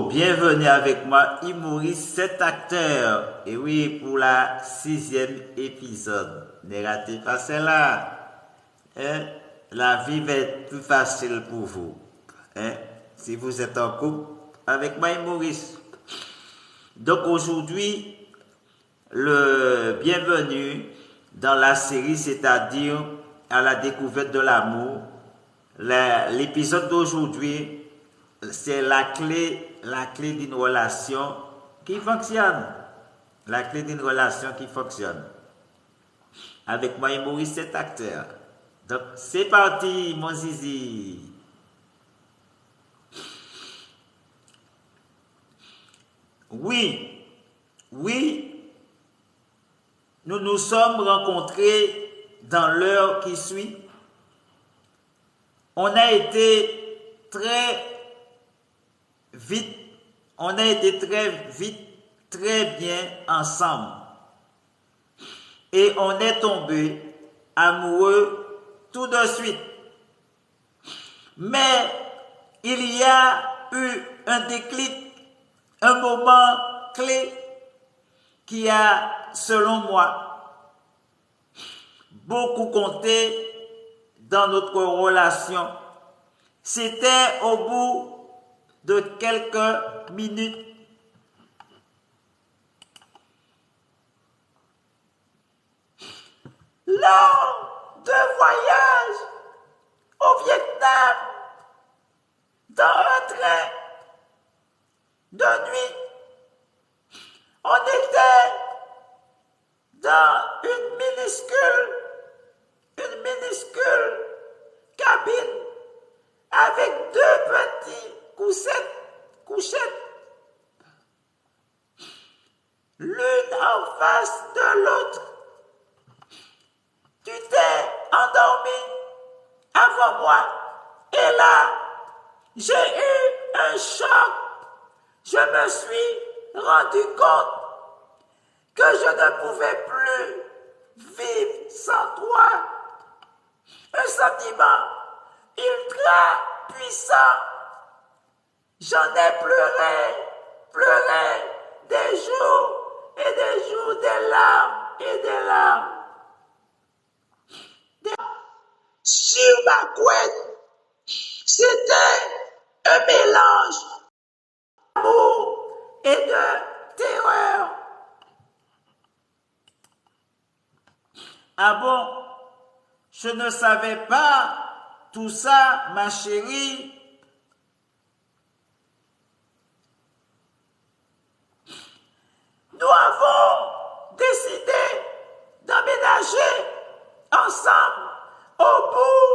Bienvenue avec moi, humoriste, 7 acteurs. Et oui, pour la 6e épisode. Ne ratez pas celle-là. Hein? La vie va être plus facile pour vous. Hein? Si vous êtes en couple avec moi, humoriste. Donc aujourd'hui, le bienvenue dans la série, c'est-à-dire à la découverte de l'amour. L'épisode d'aujourd'hui, c'est la clé d'une relation qui fonctionne. La clé d'une relation qui fonctionne. Avec moi, Maurice, cet acteur. Donc, c'est parti, mon zizi. Oui, nous nous sommes rencontrés dans l'heure qui suit. On a été très vite, très bien ensemble. Et on est tombé amoureux tout de suite. Mais il y a eu un déclic, un moment clé qui a, selon moi, beaucoup compté dans notre relation. C'était au bout de quelques minutes. Lors d'un voyage au Vietnam, dans un train de nuit, on était dans une minuscule cabine avec deux petits couchettes, l'une en face de l'autre. Tu t'es endormi avant moi et là, j'ai eu un choc. Je me suis rendu compte que je ne pouvais plus vivre sans toi. Un sentiment ultra puissant. J'en ai pleuré des jours et des jours, des larmes et des larmes. Sur ma couette, c'était un mélange d'amour et de terreur. Ah bon? Je ne savais pas tout ça, ma chérie. Nous avons décidé d'emménager ensemble au bout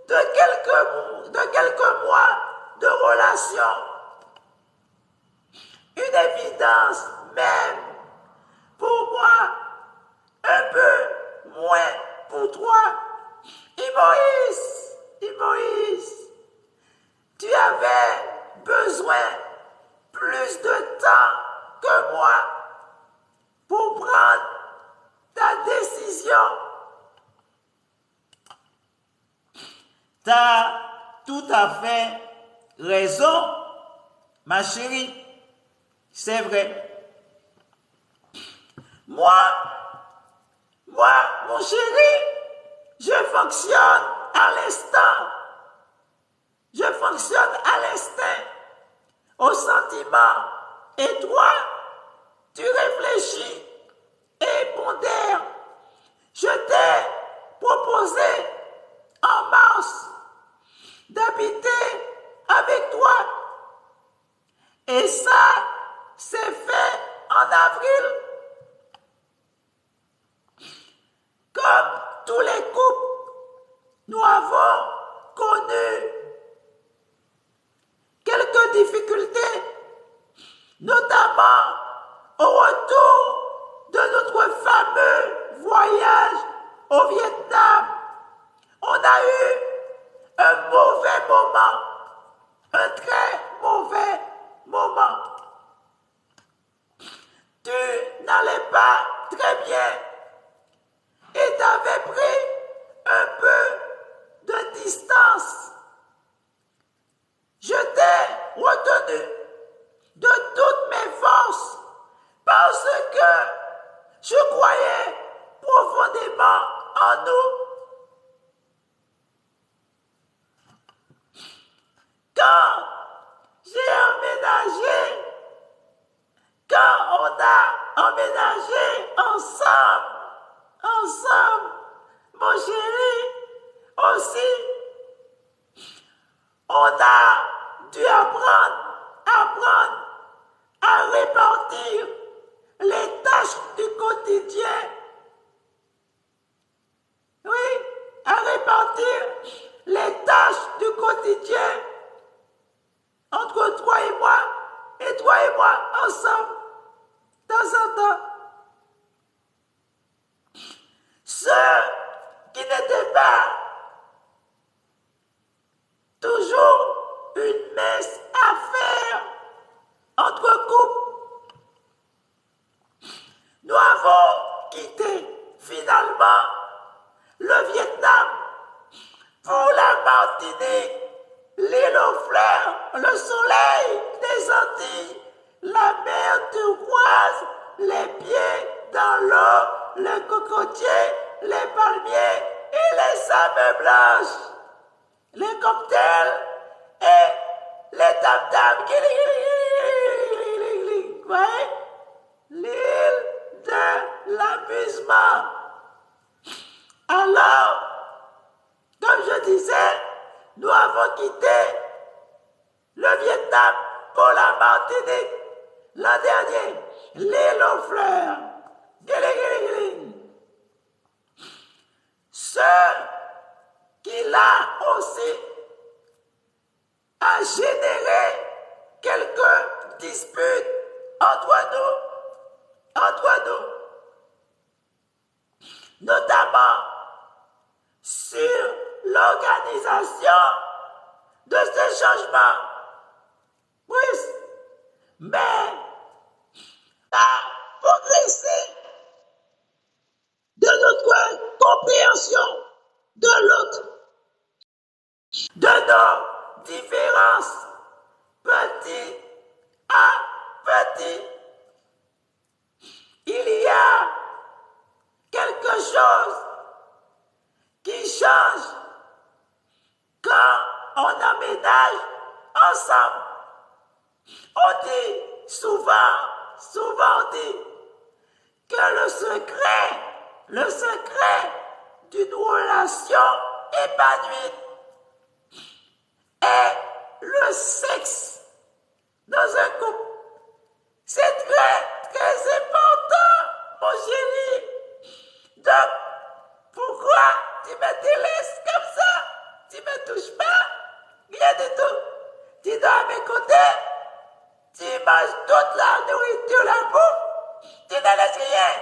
de quelques mois de relation. Une évidence même pour moi, un peu moins pour toi. Moïse, tu avais besoin plus de temps que moi pour prendre ta décision. Tu as tout à fait raison, ma chérie. C'est vrai. Moi, mon chéri, je fonctionne à l'instant. Je fonctionne à l'instinct, au sentiment. Et toi, tu réfléchis et pondères. Je t'ai proposé en mars d'habiter avec toi. Et ça, c'est fait en avril. Comme tous les couples, nous avons connu quelques difficultés, notamment au retour de notre fameux voyage au Vietnam. On a eu un mauvais moment, un très mauvais moment. Tu devant nous. Quand j'ai emménagé, quand on a emménagé ensemble, mon chéri, aussi, on a dû apprendre à répartir les tâches du quotidien. Oui, à répartir les tâches du quotidien entre toi et moi, ensemble, de temps en temps. Ceux qui n'étaient pas toujours une mince affaire entre couples, nous avons quitté finalement le Vietnam pour la Martinique, l'île aux fleurs, le soleil des Antilles, la mer turquoise, les pieds dans l'eau, le cocotier, les palmiers et les sables blanches, les cocktails et les tam-tams. Ouais? L'île de l'amusement. Alors, comme je disais, nous avons quitté le Vietnam pour la Martinique l'an dernier, l'île aux fleurs. Ce qui là aussi a généré quelques disputes entre nous, notamment sur l'organisation de ce changement. Oui, mais à progresser de notre compréhension de l'autre, de nos différences, petit à petit. Il y a quelque chose qui change quand on emménage ensemble. On dit souvent on dit que le secret d'une relation épanouie est le sexe dans un couple. C'est très, très important, mon chéri. Donc, pourquoi tu me délaisses comme ça? Tu me touches pas? Rien du tout. Tu dois à mes côtés. Tu manges toute la nourriture, la bouffe. Tu ne laisses rien.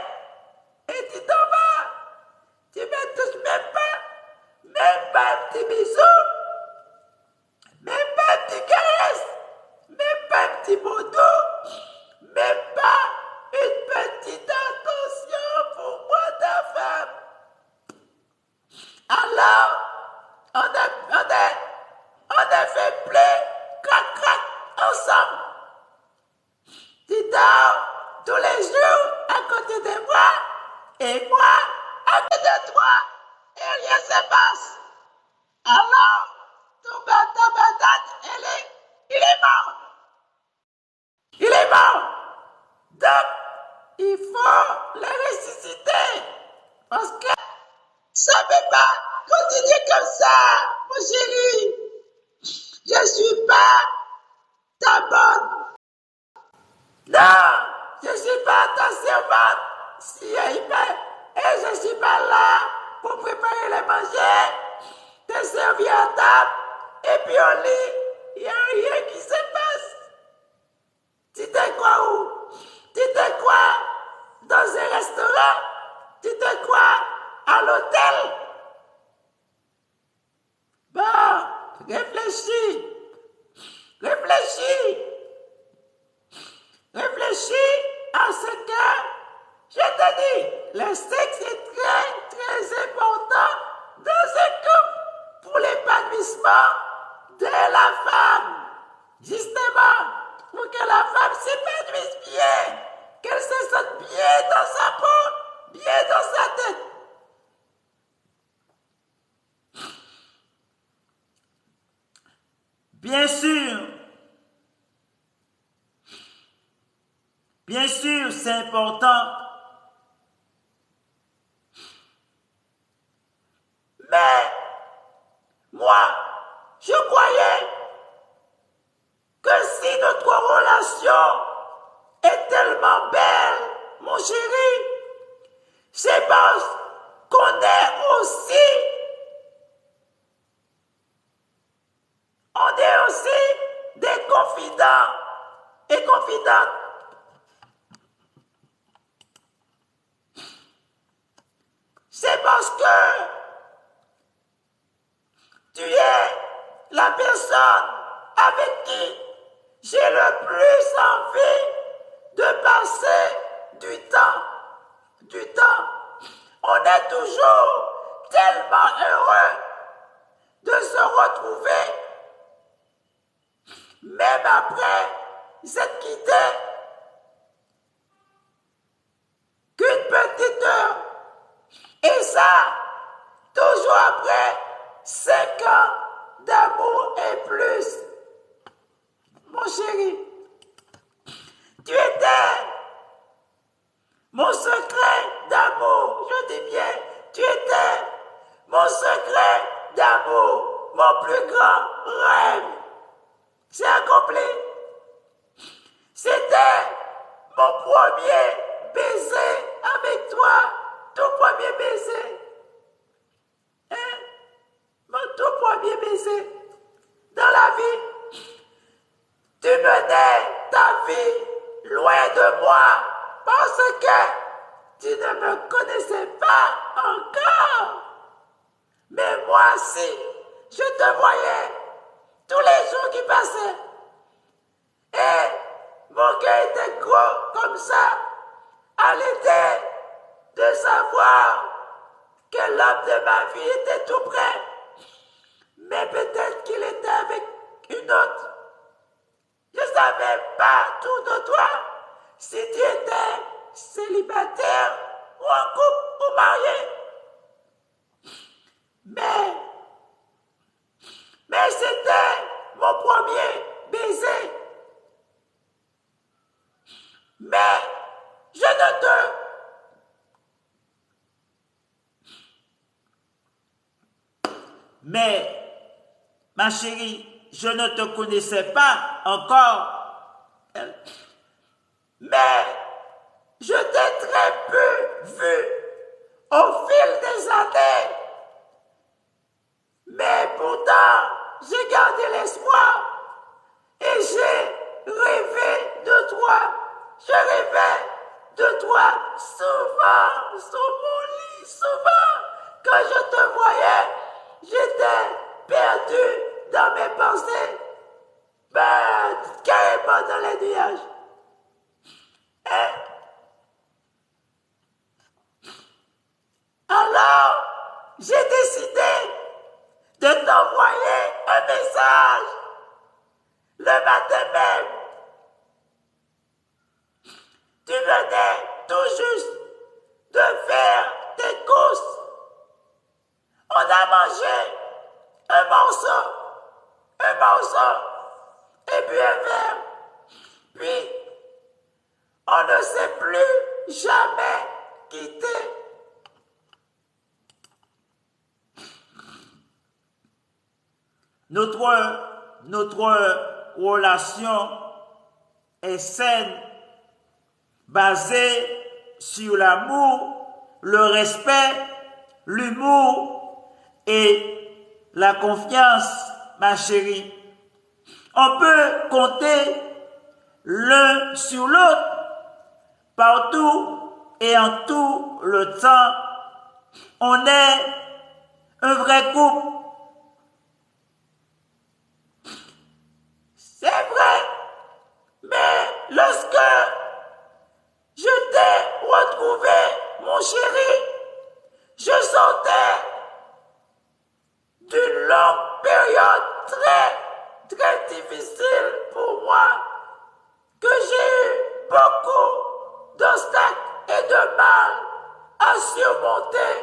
Et tu t'en vas. Tu me touches même pas un petit bisou, même pas un petit caresse, même pas un petit mot doux, même pas une petite attention pour moi, ta femme. Alors, on a fait plein, crac, ensemble. Tu dors tous les jours à côté de moi, et moi à côté de toi, et rien se passe. Alors, ton battant, il est mort. Il est mort. Donc, il faut le ressusciter. Parce que ça ne peut pas continuer comme ça, mon chéri. Je ne suis pas ta bonne. Non, je ne suis pas ta servante. Si elle paie, et je ne suis pas là pour préparer les manger, te servir à table, et puis au lit, il n'y a rien qui se passe. Tu te crois où? Tu te crois dans un restaurant? Tu te crois à l'hôtel? Bon, réfléchis. Réfléchis à ce que je te dis. Le sexe est très, très important dans un couple pour l'épanouissement de la femme. Justement, pour que la femme s'épanouisse bien, qu'elle se sente bien dans sa peau, bien dans sa tête. Bien sûr, c'est important. Mais moi, je croyais que si notre relation est tellement belle, mon chéri, c'est parce qu'on est aussi des confidents et confidentes. C'est parce que tu es la personne avec qui j'ai le plus envie de passer du temps. On est toujours tellement heureux de se retrouver, même après s'être quitté, qu'une petite heure. Et ça, toujours après 5 ans d'amour et plus. Mon chéri, tu étais mon secret d'amour. Je dis bien, tu étais mon secret d'amour, mon plus grand rêve. C'est accompli. C'était mon premier baiser avec toi, tout premier baiser. Hein? Mon tout premier baiser dans la vie. Tu menais ta vie loin de moi parce que tu ne me connaissais pas encore. Mais moi, si, je te voyais tous les jours qui passaient. Et mon cœur était gros comme ça, à l'idée de savoir que l'homme de ma vie était tout près. Mais peut-être qu'il était avec une autre. Je ne savais pas tout de toi. Si tu étais célibataire ou en couple ou marié. Mais c'était mon premier baiser. Mais je ne te... Mais, ma chérie, je ne te connaissais pas encore. Mais je t'ai très peu vu au fil des années. Mais pourtant, j'ai gardé l'espoir et j'ai rêvé de toi. Je rêvais de toi souvent, sur mon lit, souvent. Quand je te voyais, j'étais perdu dans mes pensées, carrément dans les nuages. Alors, j'ai décidé de t'envoyer un message le matin même. Tu venais tout juste de faire tes courses. On a mangé un morceau, et puis un verre. Puis, on ne s'est plus jamais quitté. Notre relation est saine, basée sur l'amour, le respect, l'humour et la confiance, ma chérie. On peut compter l'un sur l'autre, partout et en tout le temps. On est un vrai couple. C'est vrai, mais lorsque je t'ai retrouvé, mon chéri, je sentais d'une longue période très difficile pour moi, que j'ai eu beaucoup d'obstacles et de mal à surmonter,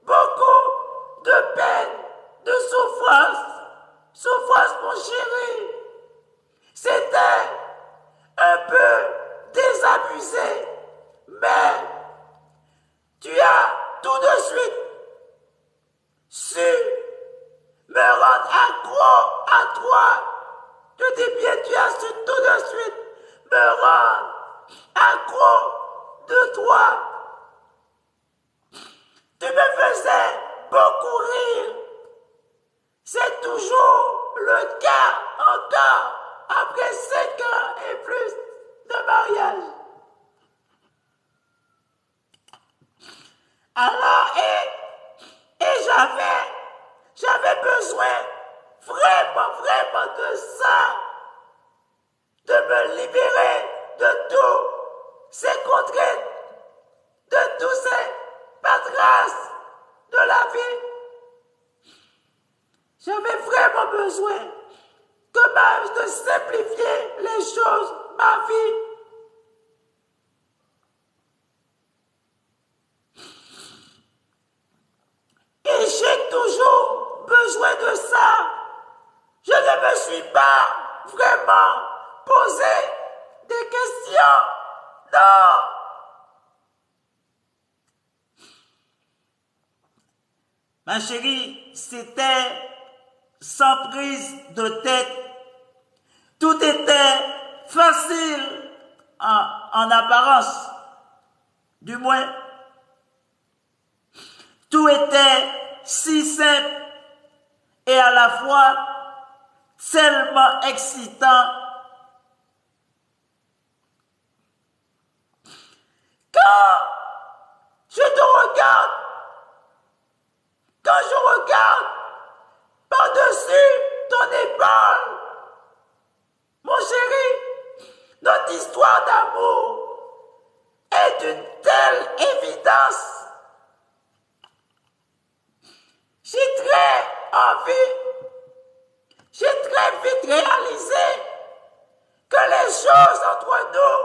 beaucoup de peine, de souffrance, mon chéri. besoin de simplifier les choses, ma vie. Et j'ai toujours besoin de ça. Je ne me suis pas vraiment posé des questions. Non. Ma chérie, c'était sans prise de tête. Tout était facile en apparence. Du moins, tout était si simple et à la fois tellement excitant. Quand je regarde par-dessus ton épaule, mon chéri, notre histoire d'amour est d'une telle évidence. J'ai très vite réalisé que les choses entre nous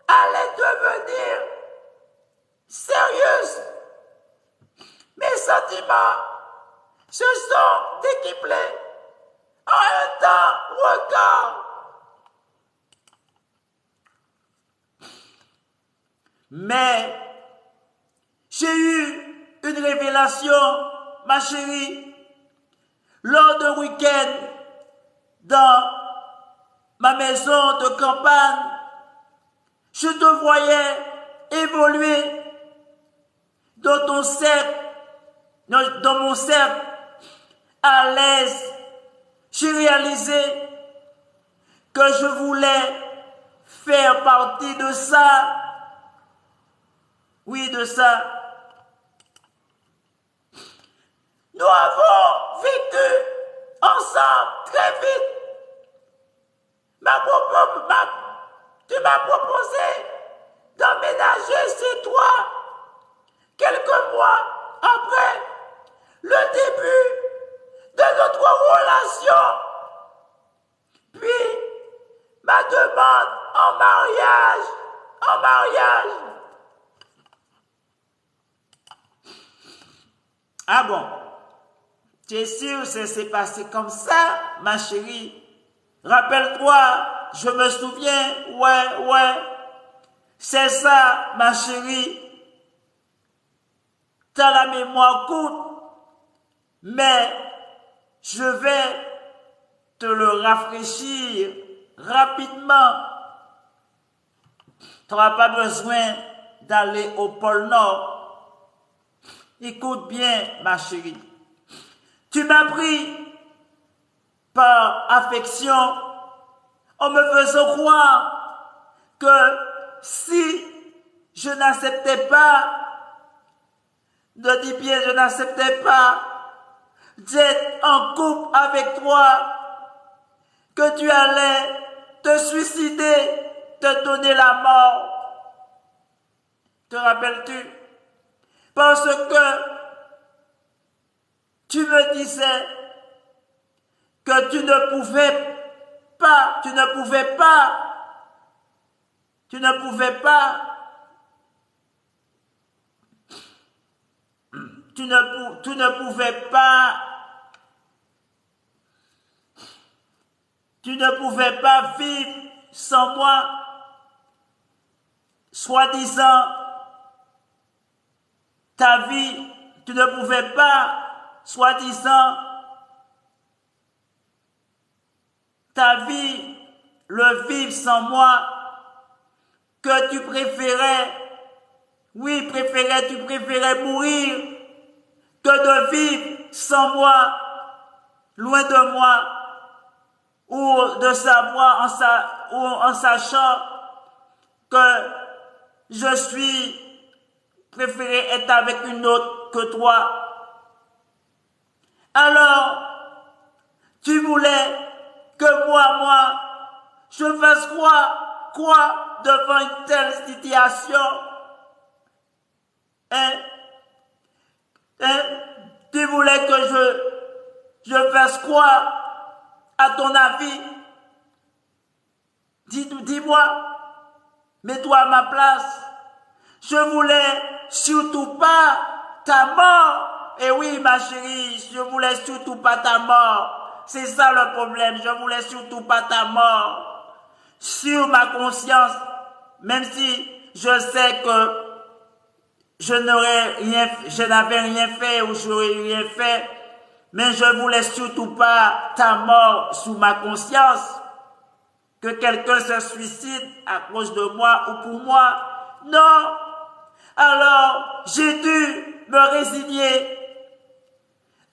allaient devenir sérieuses. Mes sentiments se sont décuplés en un temps record. Mais j'ai eu une révélation, ma chérie, lors d'un week-end dans ma maison de campagne. Je te voyais évoluer dans ton cercle, dans mon cercle, à l'aise. J'ai réalisé que je voulais faire partie de ça. Oui, de ça. Nous avons vécu ensemble très vite. Tu m'as proposé d'emménager chez toi quelques mois après le début de notre relation. Puis, ma demande en mariage. Ah bon? Tu es sûr que ça s'est passé comme ça, ma chérie? Rappelle-toi, je me souviens, ouais. C'est ça, ma chérie. T'as la mémoire courte, mais je vais te le rafraîchir rapidement. Tu n'auras pas besoin d'aller au pôle Nord. Écoute bien, ma chérie. Tu m'as pris par affection en me faisant croire que si je n'acceptais pas, je n'acceptais pas d'être en couple avec toi, que tu allais te suicider, te donner la mort. Te rappelles-tu? Parce que tu me disais que tu ne pouvais pas, tu ne pouvais pas vivre sans moi, soi-disant ta vie, tu ne pouvais pas, soi-disant ta vie, le vivre sans moi, que tu préférais mourir que de vivre sans moi, loin de moi, ou de savoir en sachant que je suis préféré être avec une autre que toi. Alors, tu voulais que moi, je fasse quoi devant une telle situation? Tu voulais que je fasse quoi? À ton avis, dis-moi, mets-toi à ma place. Je voulais surtout pas ta mort. Et oui, ma chérie, je voulais surtout pas ta mort. C'est ça le problème, je voulais surtout pas ta mort. Sur ma conscience, même si je sais que je n'avais rien fait ou j'aurais rien fait, mais je voulais surtout pas ta mort sous ma conscience, que quelqu'un se suicide à cause de moi ou pour moi. Non. Alors, j'ai dû me résigner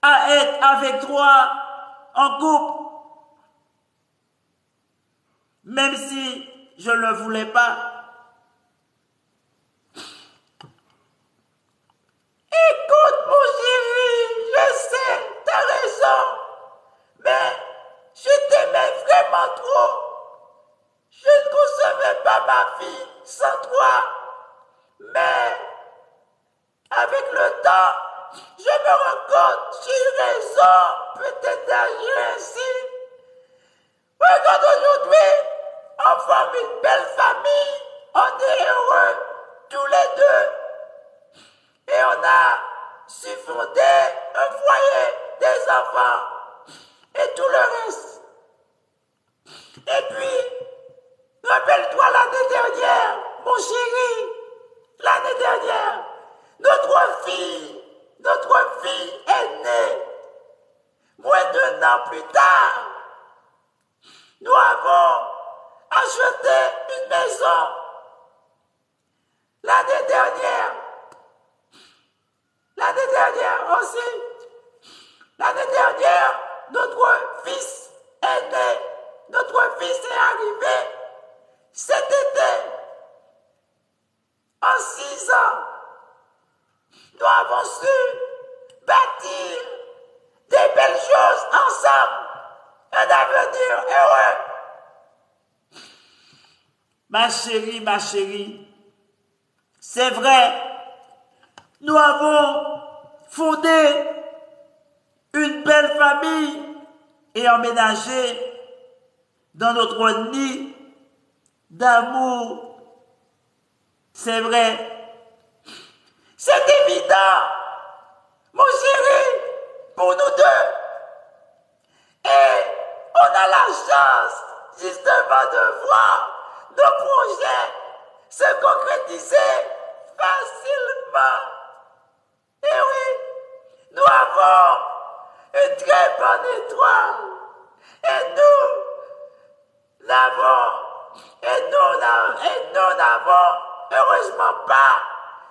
à être avec toi en couple, même si je ne le voulais pas. Écoute, mon chéri, je sais, t'as raison, mais je t'aimais vraiment trop. Je ne concevais pas ma vie sans toi, mais avec le temps, je me rends compte, j'ai eu raison, peut-être d'agir ainsi. Regarde aujourd'hui, on forme une belle famille, on est heureux, tous les deux. Et on a su fonder un foyer, des enfants et tout le reste. Et puis, rappelle-toi l'année dernière, mon chéri, l'année dernière, notre fille est née. Moins d'un an plus tard, nous avons acheté une maison. L'année dernière aussi, l'année dernière, notre fils est né. Notre fils est arrivé cet été. En 6 ans, nous avons su bâtir des belles choses ensemble. Un avenir heureux. Ma chérie, c'est vrai, nous avons fondé une belle famille et emménagé dans notre nid d'amour. C'est vrai. C'est évident, mon chéri, pour nous deux. Et on a la chance, justement, de voir nos projets se concrétiser facilement. Et oui, nous avons une très bonne étoile. Et nous n'avons heureusement pas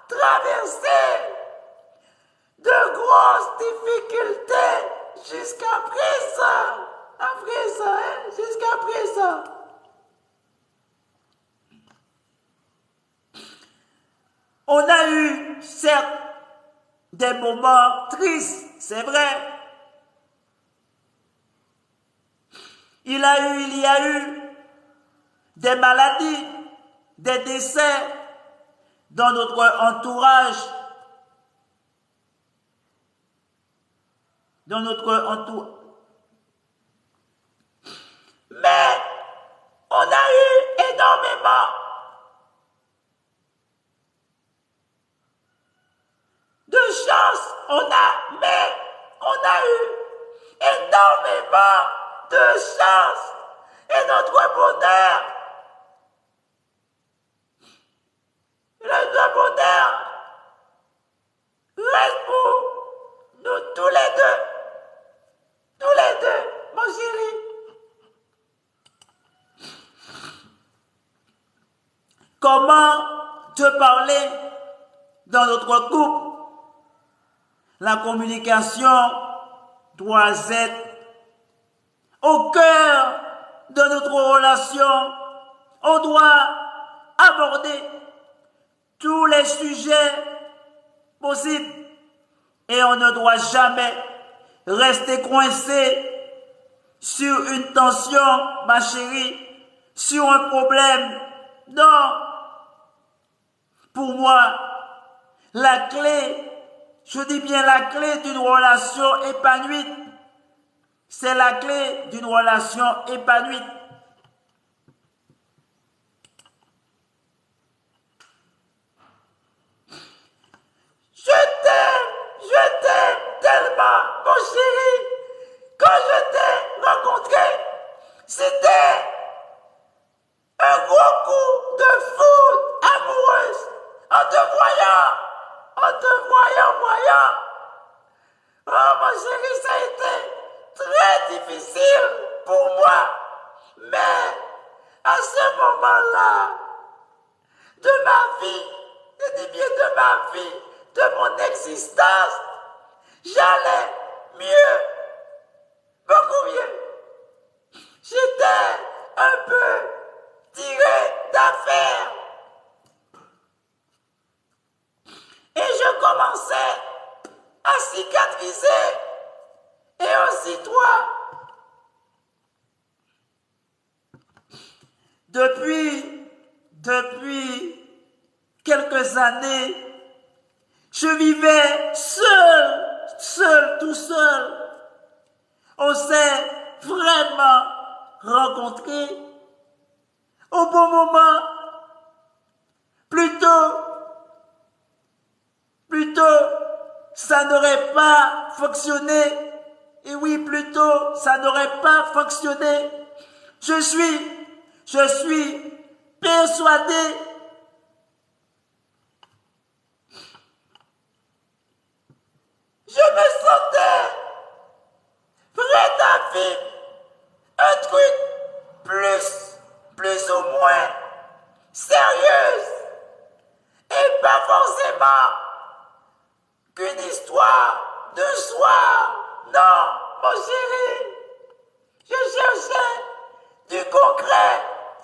traversé de grosses difficultés jusqu'à présent. Jusqu'à présent. On a eu, certes, des moments tristes, c'est vrai. Il y a eu des maladies, des décès dans notre entourage. Mais on a eu énormément de chance. On a eu énormément de chance. Et notre bonheur, reste pour nous tous les deux, mon chéri. Comment te parler dans notre couple? La communication doit être au cœur de notre relation. On doit aborder tous les sujets possibles et on ne doit jamais rester coincé sur une tension, ma chérie, sur un problème. Non. Pour moi, la clé, je dis bien la clé d'une relation épanouie, C'est la clé d'une relation épanouie. Je t'aime tellement, mon chéri. Quand je t'ai rencontré, c'était un gros coup de foudre amoureuse. En te voyant. Oh, mon chéri, ça a été très difficile pour moi. Mais à ce moment-là de ma vie, je dis bien de ma vie, de mon existence, j'allais mieux, beaucoup mieux. J'étais un peu tiré d'affaire. Et je commençais à cicatriser. Et aussi toi. Depuis quelques années, je vivais tout seul. On s'est vraiment rencontrés au bon moment. Plutôt, ça n'aurait pas fonctionné. Et oui, plutôt, ça n'aurait pas fonctionné. Je suis persuadé je me sentais prêt à vivre un truc plus ou moins sérieuse et pas forcément qu'une histoire de soir. Non, mon chéri, je cherchais du concret,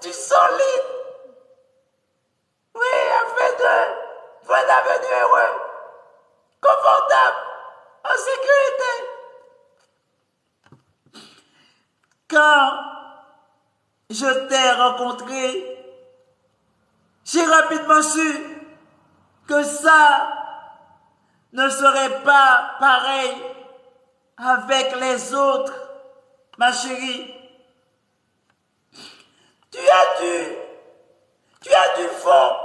du solide. Oui, afin de un avenir heureux, confortable, en sécurité. Quand je t'ai rencontré, j'ai rapidement su que ça ne serait pas pareil avec les autres, ma chérie. Tu as du fond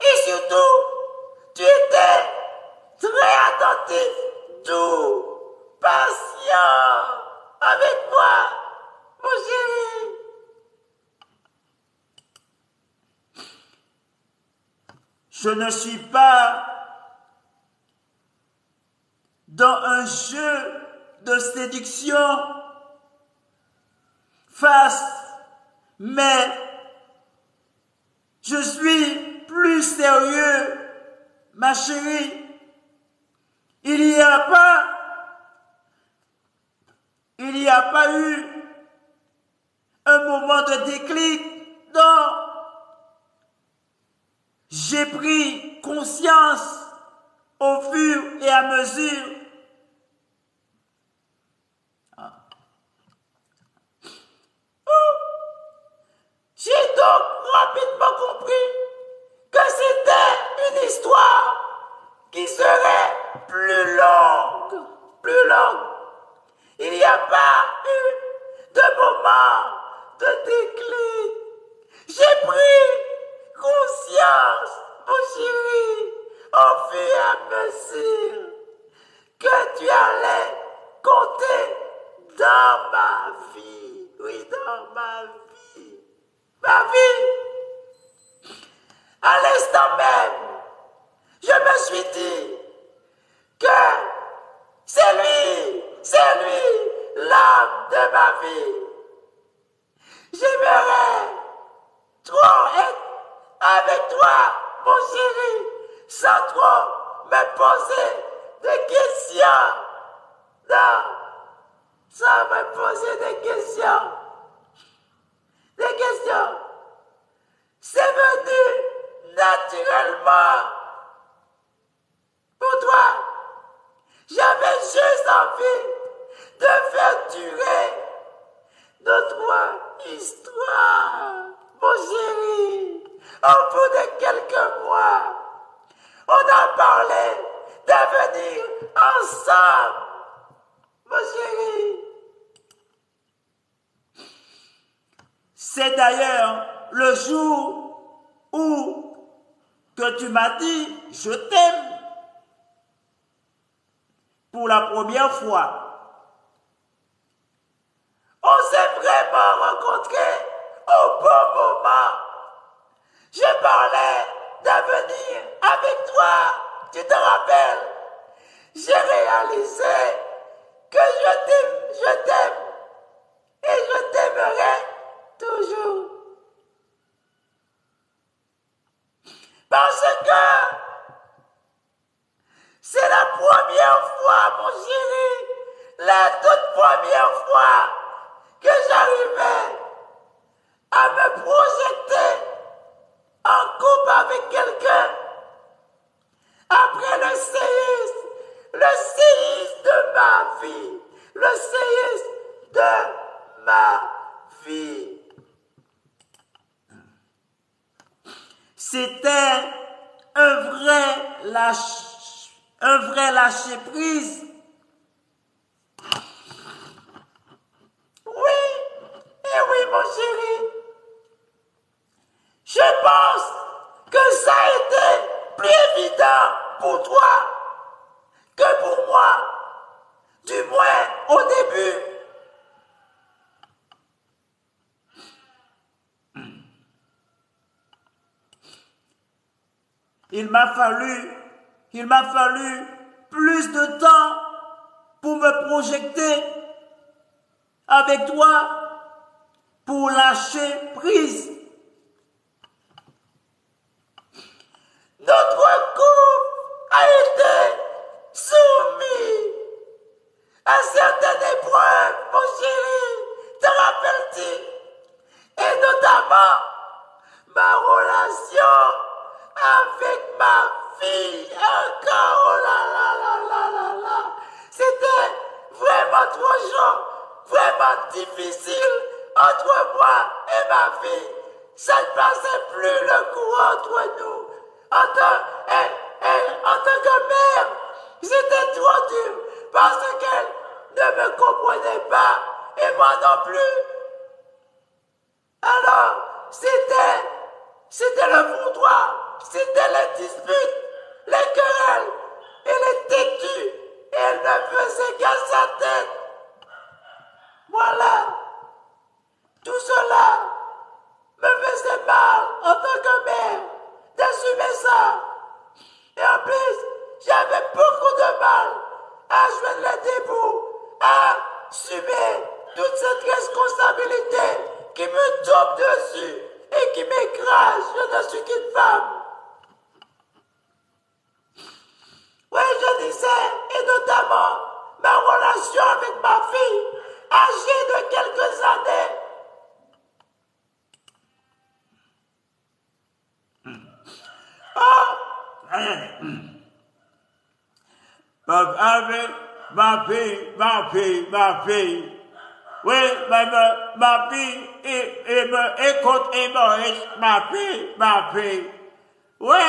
et surtout, tu étais très attentif, doux, patient avec moi, mon chéri. Je ne suis pas dans un jeu de séduction mais je suis plus sérieux, ma chérie. Il n'y a pas eu un moment de déclic, non. J'ai pris conscience au fur et à mesure. J'ai donc rapidement compris que c'était une histoire qui serait plus longue. Il n'y a pas eu de moment de déclic. J'ai pris conscience, mon chéri, au fur et à mesure que tu allais compter dans ma vie. Oui, dans ma vie. Ma vie. À l'instant même, je me suis dit que c'est lui, l'âme de ma vie. J'aimerais trop être avec toi, mon chéri, sans trop me poser des questions. Non, sans me poser des questions. Des questions. C'est venu naturellement. Pour toi, j'avais juste envie de faire durer notre histoire, mon chéri. Au bout de quelques mois, on a parlé de venir ensemble, mon chéri. C'est d'ailleurs le jour où que tu m'as dit « je t'aime » pour la première fois. On s'est vraiment rencontrés au bon moment. Je parlais d'avenir avec toi, tu te rappelles? J'ai réalisé que je t'aime et je t'aimerai toujours. Parce que c'est la première fois, mon chéri, la toute première fois que j'arrivais à me projeter en couple avec quelqu'un. Après le séisme de ma vie, le séisme de ma vie. C'était un vrai lâcher prise. Oui, et oui, mon chéri. Je pense que ça a été plus évident pour toi que pour moi, du moins au début. Il m'a fallu plus de temps pour me projeter avec toi, pour lâcher prise. Notre couple a été soumis à certaines épreuves, mon chéri, te rappelles-tu? Et notamment ma relation avec ma fille encore, oh là là là là là là. C'était vraiment trop chaud, vraiment difficile entre moi et ma fille. Ça ne passait plus le courant entre nous. En tant que mère, c'était trop dur parce qu'elle ne me comprenait pas et moi non plus. Alors, c'était le foutoir, c'était les disputes, les querelles, elle est têtue et elle ne faisait qu'à sa tête. Voilà, tout cela me faisait mal en tant que mère d'assumer ça. Et en plus, j'avais beaucoup de mal à joindre les débouts, à assumer toute cette responsabilité qui me tombe dessus et qui m'écrase. Je ne suis qu'une femme. Oui, je disais, et notamment ma relation avec ma fille, âgée de quelques années. Ma fille. Oui, ma fille, écoute et Maurice, ma fille. Oui,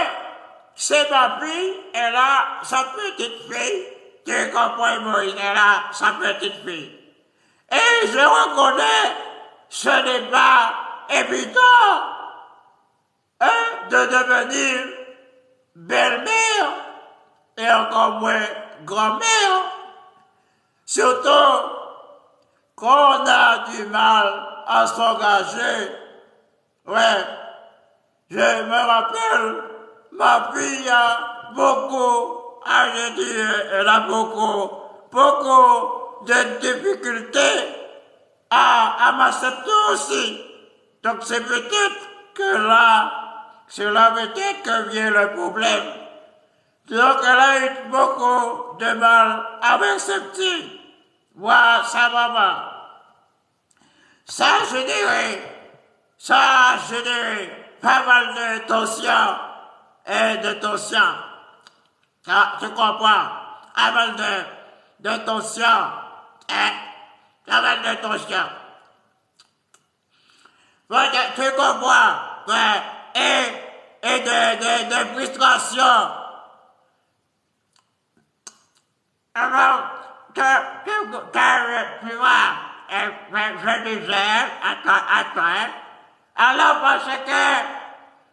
c'est ma fille, elle a sa petite fille. Tu comprends, Maurice, elle a sa petite fille. Et je reconnais, ce n'est pas évident de devenir belle-mère et encore moins grand-mère. Surtout qu'on a du mal à s'engager. Ouais, je me rappelle, ma fille a beaucoup à dire, elle a beaucoup de difficultés à m'accepter aussi. Donc c'est peut-être que là, c'est là peut-être que vient le problème. Donc elle a eu beaucoup de mal à m'accepter. Moi, sa maman. Ça, je dirais, pas mal de tension et de tension. Ah, tu comprends? Pas mal de tension. Pas mal de tension. Ouais, tu comprends? Ouais, et de frustration. Alors, tu vois, je disais à toi, Alors parce que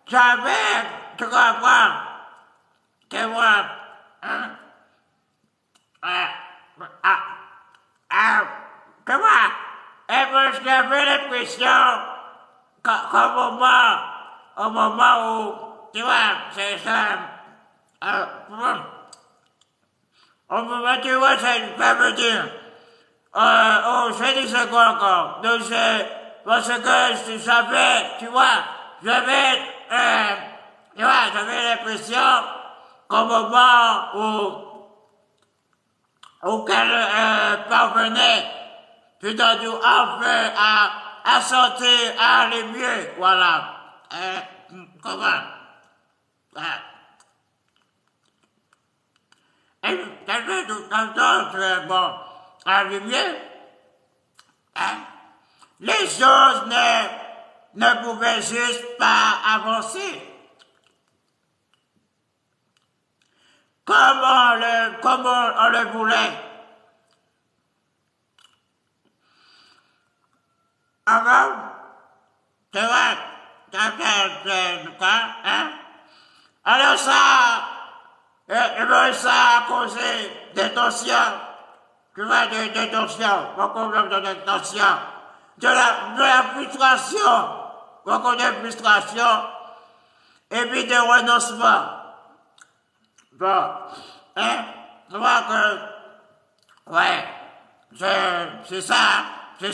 j'avais, tu comprends, que moi, hein, comment, et puis j'avais l'impression au moment où, tu vois, c'est ça, au moment, tu vois, ça veut dire, je disais quoi encore, donc parce que je savais, tu vois, j'avais l'impression qu'au moment où qu'elle parvenait, tout à coup, enfin, à sortir, à aller mieux, voilà. Comment? Et quelqu'un tout le temps, bon, à aller mieux, hein? Les choses ne pouvaient juste pas avancer. Comme on le voulait. Avant, tu vois, quoi, hein? Alors ça a causé des tensions, tu vois, des tensions, beaucoup de tensions, de la frustration, beaucoup de frustration, et puis de renoncement. Bon, hein, tu vois que, ouais, c'est ça, je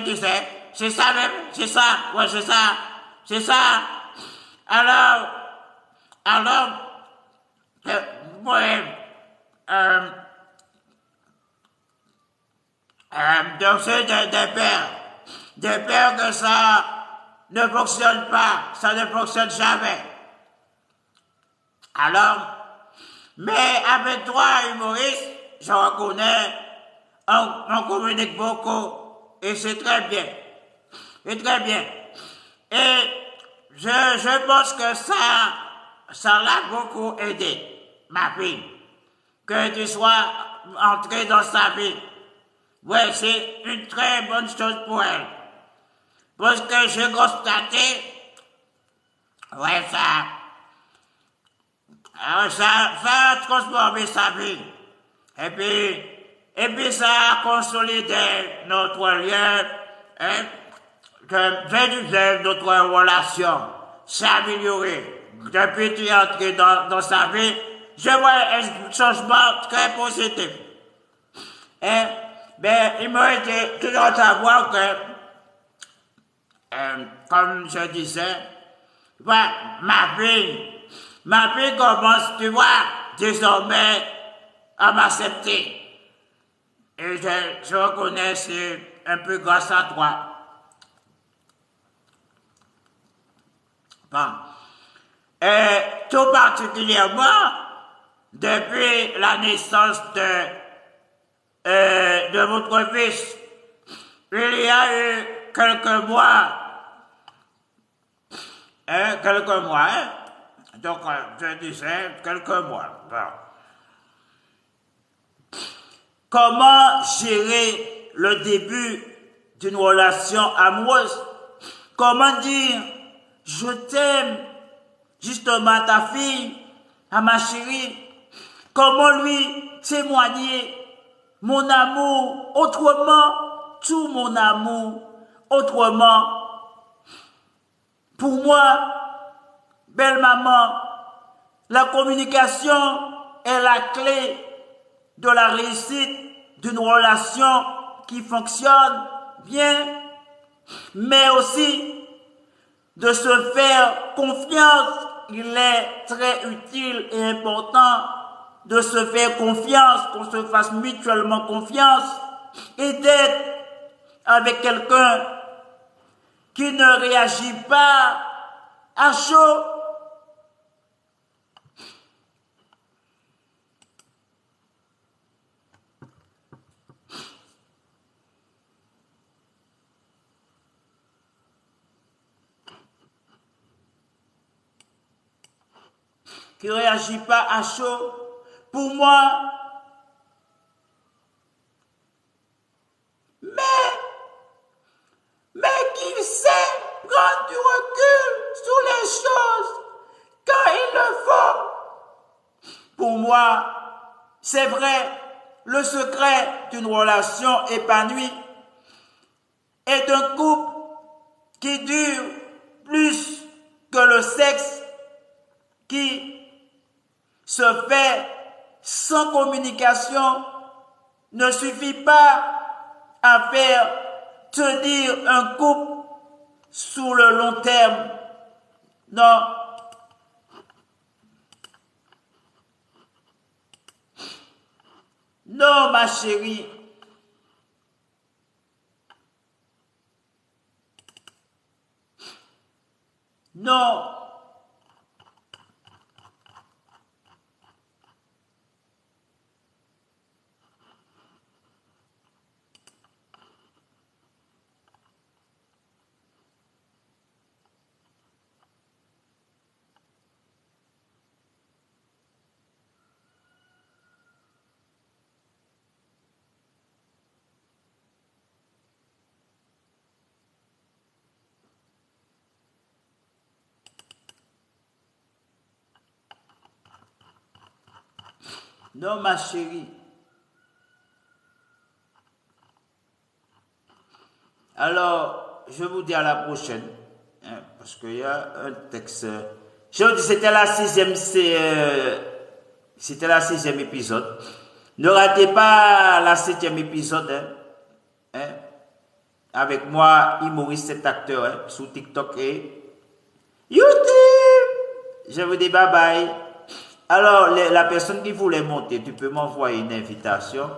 disais, c'est ça même, c'est ça, ouais, c'est ça. Alors, ouais, donc c'est des peurs que ça ne fonctionne pas, ça ne fonctionne jamais. Alors, mais avec toi, humoriste, je reconnais, on communique beaucoup, et c'est très bien. C'est très bien. Et je pense que ça l'a beaucoup aidé, ma fille, que tu sois entrée dans sa vie. Ouais, c'est une très bonne chose pour elle. Parce que j'ai constaté, ouais, ça a transformé sa vie. Et puis ça a consolidé notre lien, hein, notre relation s'est améliorée. Depuis que tu es entré dans sa vie, je vois un changement très positif. Et, ben, il m'a été toujours à savoir que, comme je disais, ouais, ma fille commence, tu vois, désormais à m'accepter. Et je reconnais, c'est un peu grâce à toi. Bon. Et tout particulièrement, depuis la naissance de votre fils, il y a eu quelques mois, hein? Donc, je disais quelques mois. Bon. Comment gérer le début d'une relation amoureuse? Comment dire je t'aime justement à ta fille, à ma chérie? Comment lui témoigner mon amour autrement, tout mon amour autrement? Pour moi, belle maman, la communication est la clé de la réussite d'une relation qui fonctionne bien, mais aussi de se faire confiance. Il est très utile et important de se faire confiance, qu'on se fasse mutuellement confiance et d'être avec quelqu'un qui ne réagit pas à chaud. Qui ne réagit pas à chaud. Pour moi, mais qui sait moi, c'est vrai, le secret d'une relation épanouie est un couple qui dure plus que le sexe qui se fait sans communication ne suffit pas à faire tenir un couple sur le long terme. Non. Non, ma chérie. Non. Non, ma chérie. Alors, je vous dis à la prochaine. Hein, parce qu'il y a un texte. Je vous dis, c'était la sixième épisode. Ne ratez pas la septième épisode. Hein, avec moi, humoriste, cet acteur, hein, sur TikTok et YouTube. Je vous dis bye bye. Alors, la personne qui voulait monter, tu peux m'envoyer une invitation.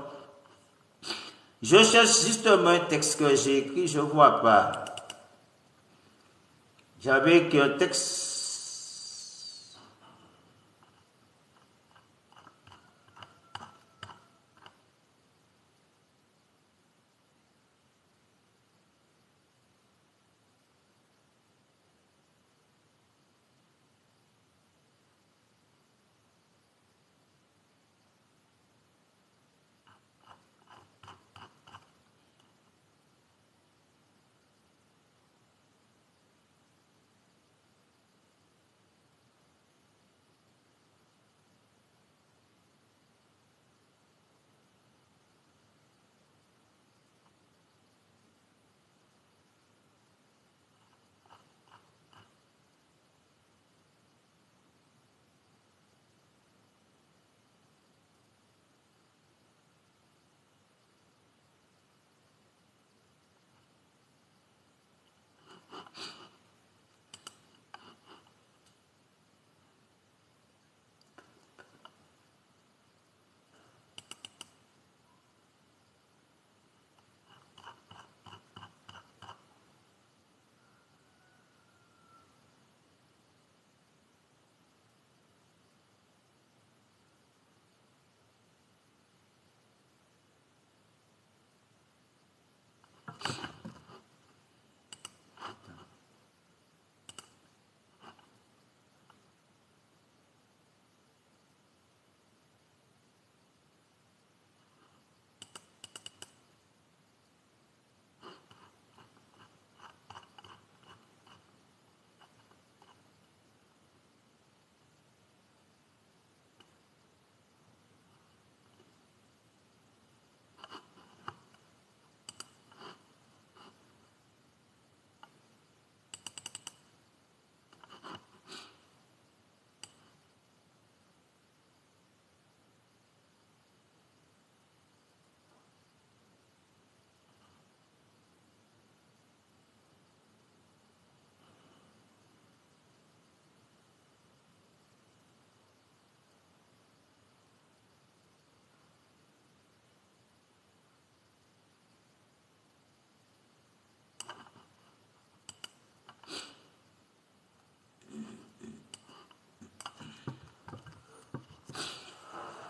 Je cherche justement un texte que j'ai écrit, je ne vois pas. J'avais écrit un texte.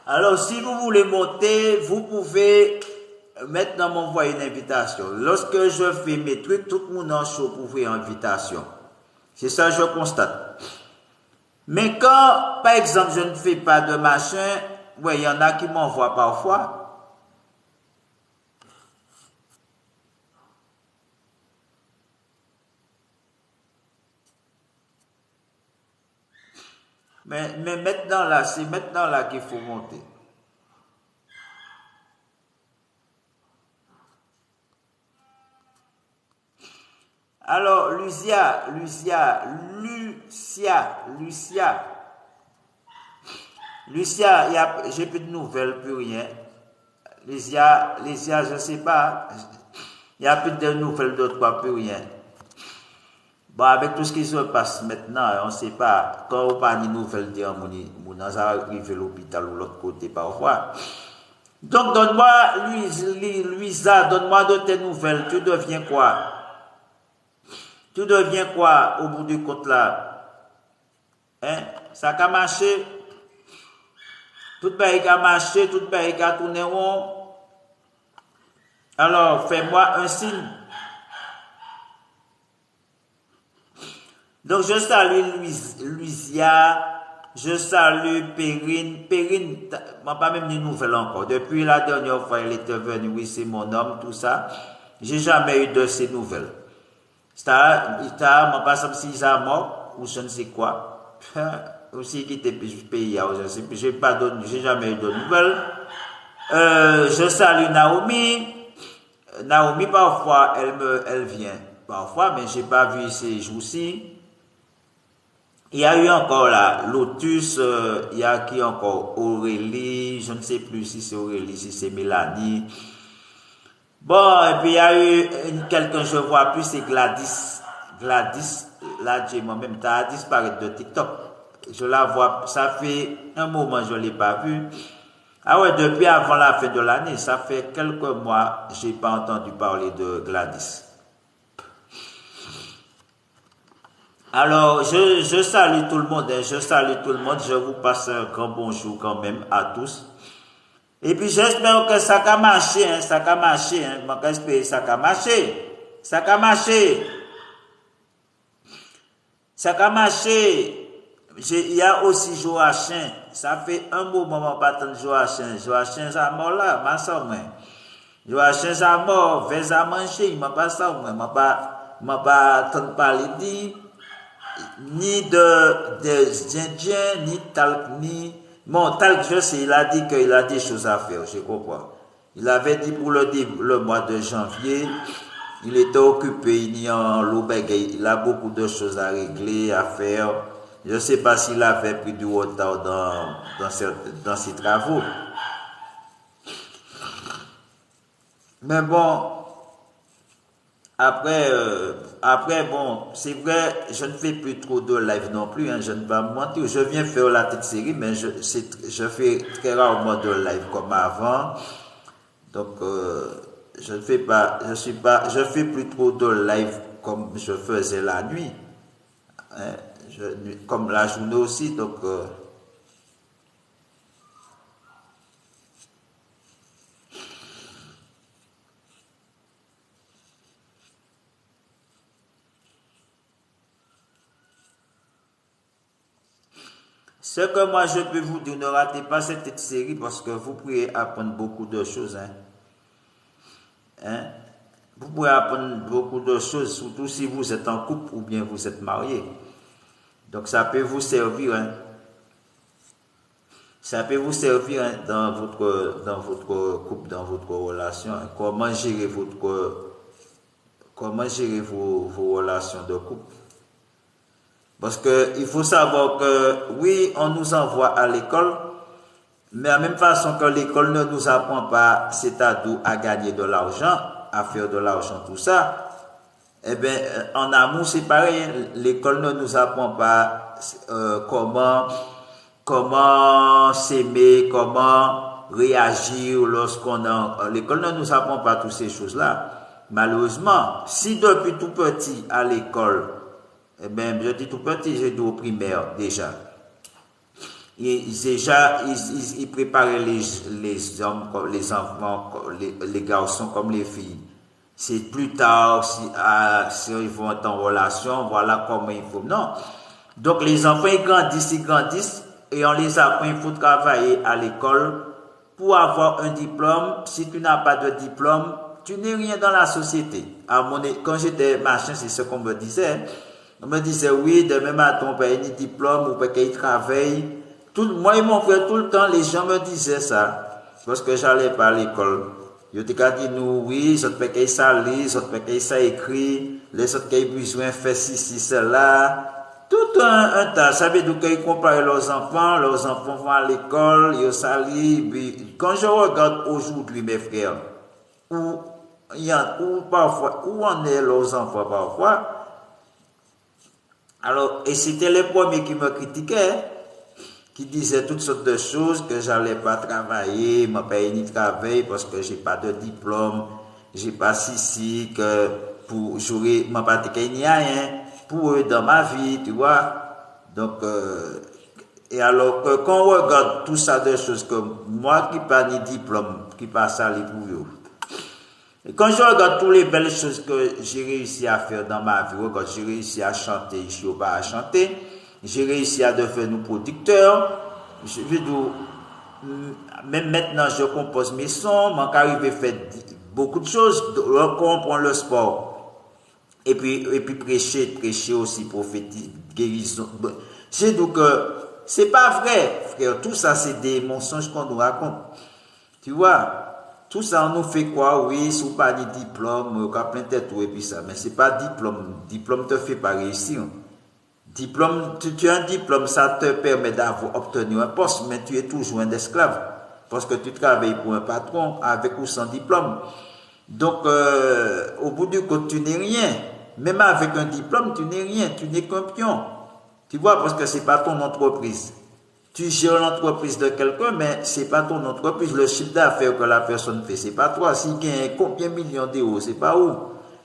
Alors, si vous voulez monter, vous pouvez maintenant m'envoyer une invitation. Lorsque je fais mes trucs, tout le monde en chaud pour faire une invitation. C'est ça que je constate. Mais quand, par exemple, je ne fais pas de machin, ouais, il y en a qui m'envoient parfois. Mais maintenant là, c'est maintenant là qu'il faut monter. Alors, Lucia, j'ai plus de nouvelles, plus rien. Lucia, je ne sais pas. Il n'y a plus de nouvelles de toi, plus rien. Bon, avec tout ce qui se passe maintenant, on ne sait pas. Quand on parle de nouvelles, on va arriver à l'hôpital ou l'autre côté parfois. Donc, donne-moi, Luisa, donne-moi de tes nouvelles. Tu deviens quoi? Tu deviens quoi au bout du compte là? Hein? Ça a marché? Tout le pays a marché, tout le pays a tourné rond. Alors, fais-moi un signe. Donc, je salue Luisia, je salue Perrine. Perrine, m'a pas même des nouvelles encore. Depuis la dernière fois, elle était venue, oui, c'est mon homme, tout ça. J'ai jamais eu de ces nouvelles. M'a pas si ça mort, ou je ne sais quoi. Aussi, qui était pays, je sais plus, j'ai jamais eu de nouvelles. Je salue Naomi. Naomi, parfois, elle vient. Parfois, mais j'ai pas vu ces jours-ci. Il y a eu encore là, Lotus, il y a qui encore? Aurélie, je ne sais plus si c'est Aurélie, si c'est Mélanie. Bon, et puis il y a eu quelqu'un, je vois plus, c'est Gladys. Gladys, là, j'ai moi-même, t'as disparu de TikTok. Je la vois, ça fait un moment, je ne l'ai pas vue. Ah ouais, depuis avant la fin de l'année, ça fait quelques mois, j'ai pas entendu parler de Gladys. Alors, je salue tout le monde, je vous passe un grand bonjour quand même à tous. Et puis j'espère que ça a marché, ça a marché, j'espère que ça a marché, ça a marché, ça a marché. Il y a aussi Joachim, ça fait un moment pas tant de Joachim, ça mort là, ma soeur, Joachim ça mort, vais à manger, il m'a pas ça, m'a pas tant parler dit. Ni des Indiens, ni Talc, ni... Bon, Talc, je sais, il a dit qu'il a des choses à faire, je comprends. Il avait dit pour le mois de janvier, il était occupé, il a beaucoup de choses à régler, à faire. Je ne sais pas s'il avait pris du retard dans ses travaux. Mais bon... Après, bon, c'est vrai, je ne fais plus trop de live non plus, je ne vais pas me mentir. Je viens faire la petite série, mais je fais très rarement de live comme avant. Donc, je fais plus trop de live comme je faisais la nuit. Comme la journée aussi, donc... Ce que moi je peux vous dire, ne ratez pas cette petite série parce que vous pourrez apprendre beaucoup de choses. Vous pouvez apprendre beaucoup de choses, surtout si vous êtes en couple ou bien vous êtes marié. Donc ça peut vous servir. Ça peut vous servir dans votre couple, dans votre relation. Comment gérer vos relations de couple. Parce qu'il faut savoir que, oui, on nous envoie à l'école, mais en même façon que l'école ne nous apprend pas, c'est-à-dire à gagner de l'argent, à faire de l'argent, tout ça, eh bien, en amour, c'est pareil. L'école ne nous apprend pas comment s'aimer, comment réagir l'école ne nous apprend pas toutes ces choses-là. Malheureusement, si depuis tout petit à l'école, eh bien, je dis tout petit, j'ai dit au primaire déjà. Ils préparaient les hommes, les enfants, les garçons comme les filles. C'est plus tard, si ils vont être en relation, voilà comment il faut. Non. Donc les enfants, ils grandissent, et on les apprend, il faut travailler à l'école pour avoir un diplôme. Si tu n'as pas de diplôme, tu n'es rien dans la société. Quand j'étais machin, c'est ce qu'on me disait. On me disait, oui, demain matin, on paye ni diplôme, ou pas qu'il travaille. Moi et mon frère, tout le temps, les gens me disaient ça. Parce que j'allais pas à l'école. Ils te dit, nous, oui, ça te fait qu'il ça lit, ça te fait qu'il ça écrit, les autres qui ont besoin de faire ceci, cela. Tout un tas. Ça veut dire qu'ils comparent leurs enfants vont à l'école, ils s'allient. Quand je regarde aujourd'hui, mes frères, où parfois, où en est leurs enfants parfois, alors, et c'était les premiers qui me critiquaient, qui disaient toutes sortes de choses, que j'allais pas travailler, je ne paye ni travail parce que j'ai pas de diplôme, j'ai pas ceci, que pour jouer, je pas ni rien pour eux dans ma vie, tu vois. Donc, et alors que quand on regarde tout ça de choses comme moi qui pas ni diplôme, qui pas sali pour eux, et quand je regarde toutes les belles choses que j'ai réussi à faire dans ma vie, quand j'ai réussi à chanter, je suis pas à chanter, j'ai réussi à devenir producteur, je veux dire, même maintenant je compose mes sons, je arrive à faire beaucoup de choses, comprendre le sport, et puis prêcher aussi, prophétiser, guérison. J'ai dit que c'est pas vrai, frère, tout ça c'est des mensonges qu'on nous raconte, tu vois. Tout ça, on nous fait quoi? Oui, si vous pas de diplôme, on a plein de tête et puis ça. Mais c'est pas diplôme. Diplôme te fait pas réussir. Diplôme, tu as un diplôme, ça te permet d'obtenir un poste, mais tu es toujours un esclave. Parce que tu travailles pour un patron avec ou sans diplôme. Donc, au bout du compte, tu n'es rien. Même avec un diplôme, tu n'es rien. Tu n'es qu'un pion. Tu vois, parce que c'est pas ton entreprise. Tu gères l'entreprise de quelqu'un, mais ce n'est pas ton entreprise. Le chiffre d'affaires que la personne fait, ce n'est pas toi. S'il gagne combien de millions d'euros, ce n'est pas où.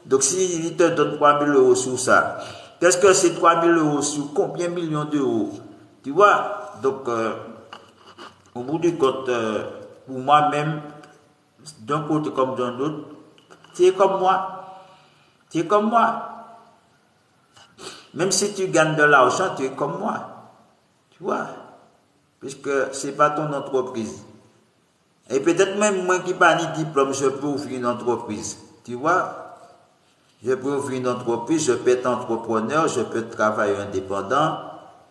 Donc, s'il te donne 3 000 euros sur ça, qu'est-ce que c'est 3 000 euros sur combien de millions d'euros? Tu vois? Donc, au bout du compte, pour moi-même, d'un côté comme d'un autre, tu es comme moi. Tu es comme moi. Même si tu gagnes de l'argent, tu es comme moi. Tu vois? Puisque ce n'est pas ton entreprise. Et peut-être même moi qui n'ai pas de diplôme, je peux ouvrir une entreprise. Tu vois? Je peux ouvrir une entreprise, je peux être entrepreneur, je peux travailler indépendant,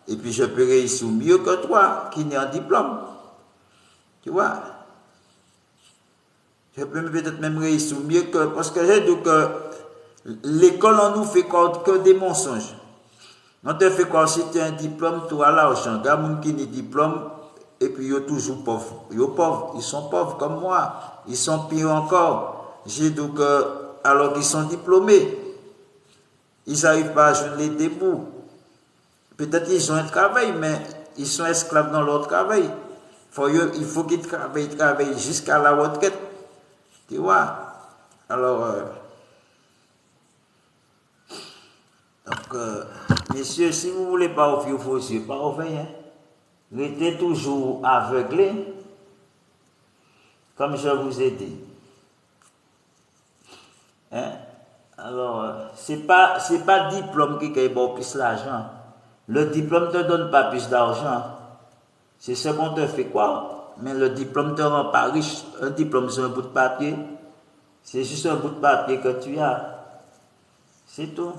et puis je peux réussir mieux que toi qui n'as un diplôme. Tu vois? Je peux peut-être même réussir mieux que... Parce que j'ai dit que l'école, on nous fait que des mensonges. On te fait quoi si tu as un diplôme, tu as l'argent. Il y a des gens qui ont un diplôme et puis ils sont toujours pauvres. Ils sont pauvres comme moi. Ils sont pires encore. J'ai dit que, alors qu'ils sont diplômés, ils n'arrivent pas à joindre les débouts. Peut-être qu'ils ont un travail, mais ils sont esclaves dans leur travail. Il faut qu'ils travaillent jusqu'à la retraite. Tu vois? Alors, messieurs, si vous ne voulez pas ouvrir vos yeux, pas ouvrir, hein? Restez toujours aveuglés, comme je vous ai dit. Hein? Alors, c'est pas diplôme qui paye plus l'argent. Le diplôme ne te donne pas plus d'argent. C'est ce qu'on te fait quoi? Mais le diplôme ne te rend pas riche. Un diplôme, c'est un bout de papier. C'est juste un bout de papier que tu as. C'est tout.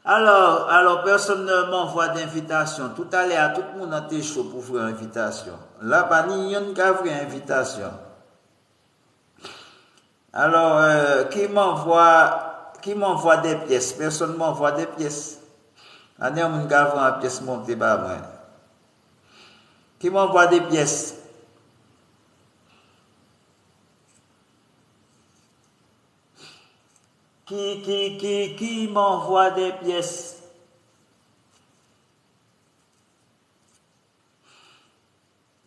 Alors, personne ne m'envoie d'invitation. Tout à l'heure, tout le monde était chaud pour faire une invitation. Là, pas ni une qui a fait une invitation. Alors, qui m'envoie des pièces? Personne ne m'envoie des pièces. On a un qui a fait une pièce montée par moi. Qui m'envoie des pièces? Qui m'envoie des pièces?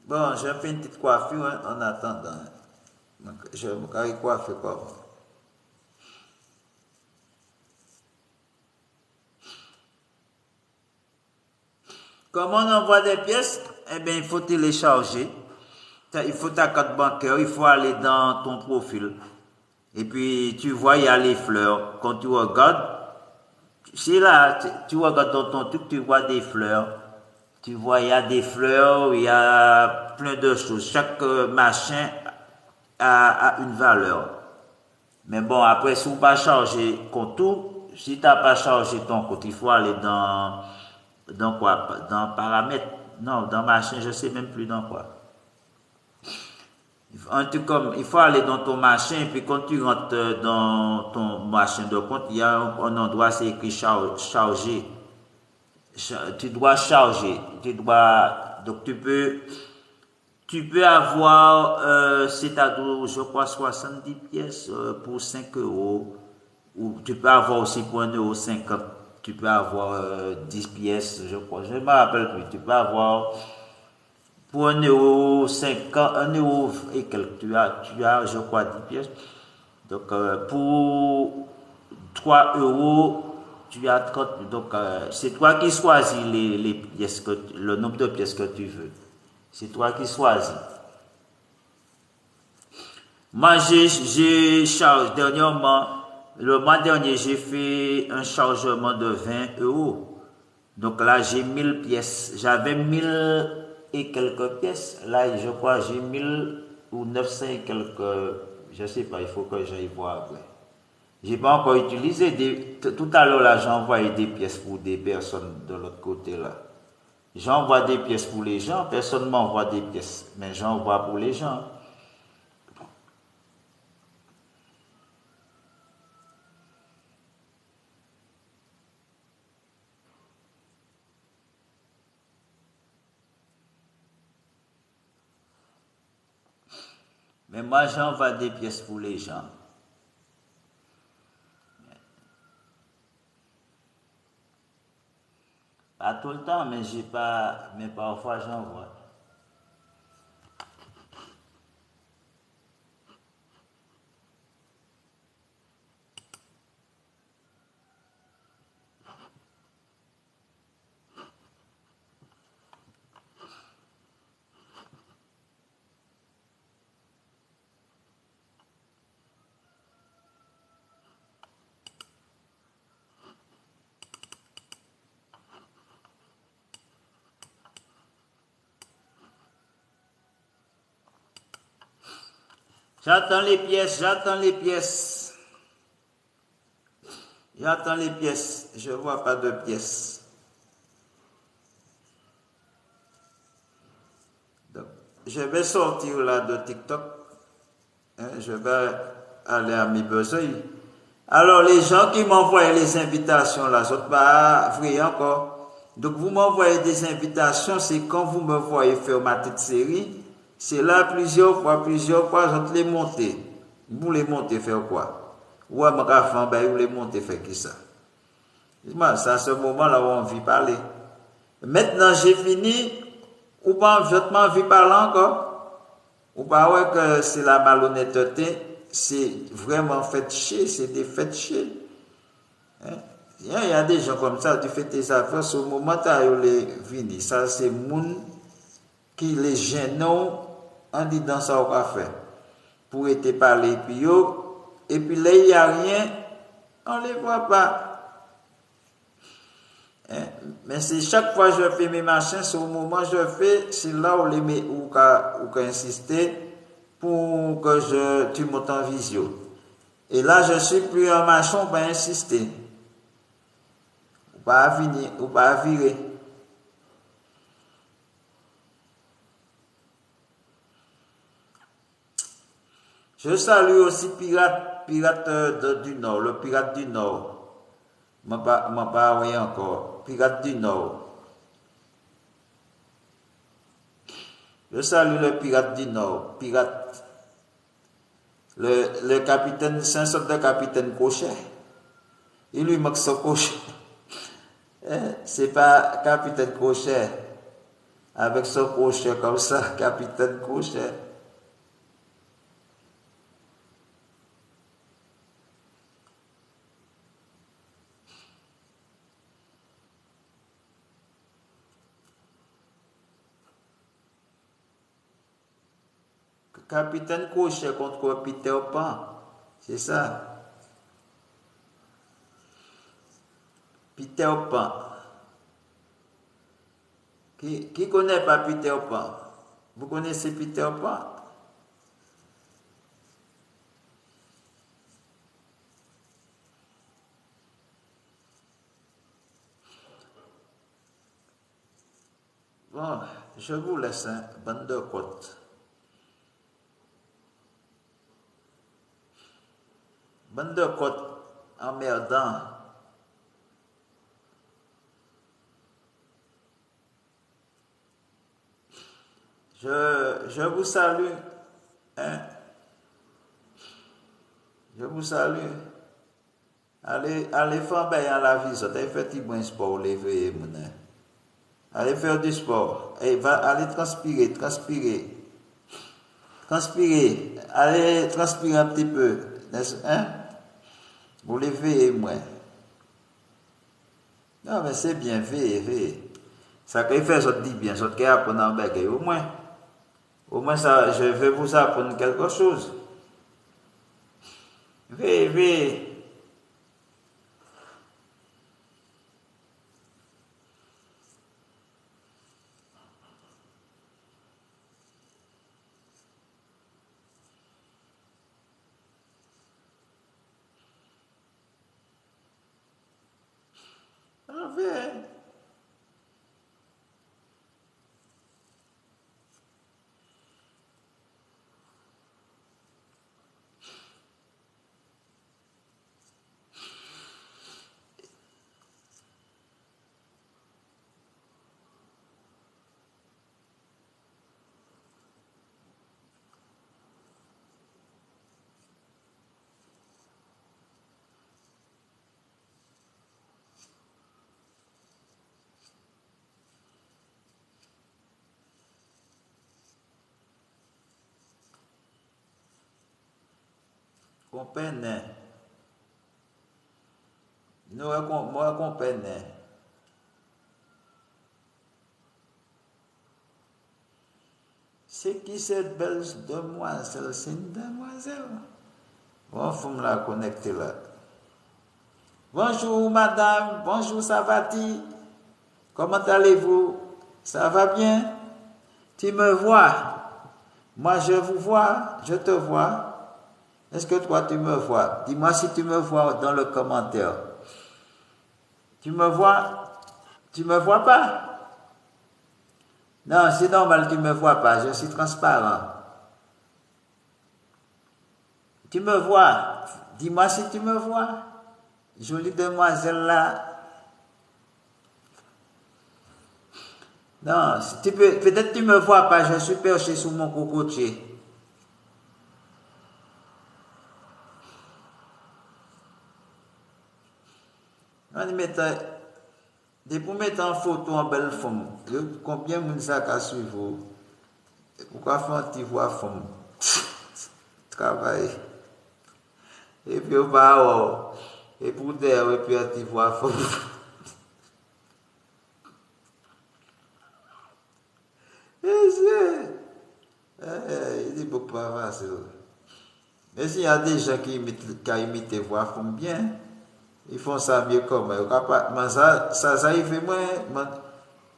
Bon, je fais une petite coiffure hein, en attendant. Je me carré coiffer comme. Comment on envoie des pièces? Eh bien, il faut télécharger. Il faut ta carte bancaire, il faut aller dans ton profil. Et puis, tu vois, il y a les fleurs. Quand tu regardes, c'est là, tu regardes dans ton truc, tu vois des fleurs. Tu vois, il y a des fleurs, il y a plein de choses. Chaque machin a une valeur. Mais bon, après, si vous pas chargé compte tout, si tu n'as pas chargé ton compte, il faut aller dans quoi? Dans paramètres. Non, dans machin, je ne sais même plus dans quoi. Il faut aller dans ton machin, et puis quand tu rentres dans ton machin de compte, il y a un endroit, c'est écrit charger. Tu dois charger. Donc tu peux avoir, c'est-à-dire, je crois, 70 pièces pour 5 euros. Ou tu peux avoir aussi pour 1,50 €. Tu peux avoir 10 pièces, je crois. Je ne me rappelle plus. Tu peux avoir pour 1,50 €, 1 € et quelques. Je crois, 10 pièces. Donc, pour 3 euros, tu as 30. Donc, c'est toi qui choisis les pièces le nombre de pièces que tu veux. C'est toi qui choisis. Moi, j'ai chargé dernièrement, le mois dernier, j'ai fait un chargement de 20 euros. Donc là, j'ai 1000 pièces. J'avais 1000 et quelques pièces. Là, je crois, j'ai 1000 ou 900 et quelques. Je ne sais pas, il faut que j'aille voir après. Je n'ai pas encore utilisé. Tout à l'heure, là, j'ai envoyé des pièces pour des personnes de l'autre côté, là. J'envoie des pièces pour les gens, personne ne m'envoie des pièces, mais j'envoie pour les gens. Mais moi, j'envoie des pièces pour les gens. Pas tout le temps, mais j'ai pas, mais parfois j'envoie. J'attends les pièces, j'attends les pièces. J'attends les pièces. Je ne vois pas de pièces. Donc, je vais sortir là de TikTok. Hein, je vais aller à mes besoins. Alors, les gens qui m'envoient les invitations là, sont pas vrai encore. Donc, vous m'envoyez des invitations, c'est quand vous me voyez faire ma petite série. C'est là plusieurs fois, je les monter. Vous les montez faire quoi? Ou à ma femme, vous les montez faire qui ça? C'est à ce moment-là où on vit parler. Maintenant, j'ai fini. Ou pas, je m'envie parler encore. Ou pas, ouais, que c'est la malhonnêteté. C'est vraiment fait chier, c'est des faits chier. Hein? Il y a des gens comme ça, tu fais tes affaires, au moment où tu les vini. Ça, c'est moun qui les gênent, on dit dans ça au café. Pour être parlé, et puis là, il n'y a rien, on ne les voit pas. Hein? Mais c'est chaque fois que je fais mes machins, c'est au moment où je fais, c'est là où les met ou insister pour que tu montes en visio. Et là, je suis plus un machin pour insister. pas venir ou pas virer. Je salue aussi pirate du Nord, le pirate du Nord. M'a pas envoyé encore. Pirate du Nord. Je salue le pirate du Nord. Pirate. Le capitaine, c'est un sorte de capitaine Cochet. Il lui manque son Cochet. C'est pas capitaine Cochet. Avec son Cochet comme ça, capitaine Cochet. Capitaine Cochet contre Peter Pan. C'est ça. Peter Pan. Qui connaît pas Peter Pan? Vous connaissez Peter Pan? Bon, je vous laisse, hein, bande de côtes. Bande de côtes emmerdant. Je vous salue. Hein? Je vous salue. Allez faire bien la vie. Ça fait petit bon sport, lever, allez faire du sport. Et allez transpirer. Allez transpirer un petit peu. Hein? Vous levez, moi. Non, mais c'est bien, veillez. Ça qui fait, ça dit bien, ça qui apprend en bec, au moins. Au moins, ça, je vais vous apprendre quelque chose. Veillez. Veillez. Comprenez. Moi, comprenez. C'est qui cette belle demoiselle? C'est une demoiselle. Bon, faut me la connecter là. Bonjour madame, bonjour Savati. Comment allez-vous? Ça va bien? Tu me vois? Moi je vous vois, je te vois. Est-ce que toi tu me vois? Dis-moi si tu me vois dans le commentaire. Tu me vois? Tu me vois pas? Non, c'est normal, tu me vois pas, je suis transparent. Tu me vois? Dis-moi si tu me vois. Jolie demoiselle là. Non, si tu peux, peut-être tu me vois pas, je suis perché sous mon cocotier. On met pour mettre en photo en belle forme, combien de ça a suivre? Pourquoi faire un petit voix forme? Travail. Et puis au bas, et pour derrière, et puis un petit voix forme. Il est beaucoup pas facile. Mais s'il y a des gens qui imitent les voix forme bien, ils font ça mieux comme moi. Mais ça il fait moins.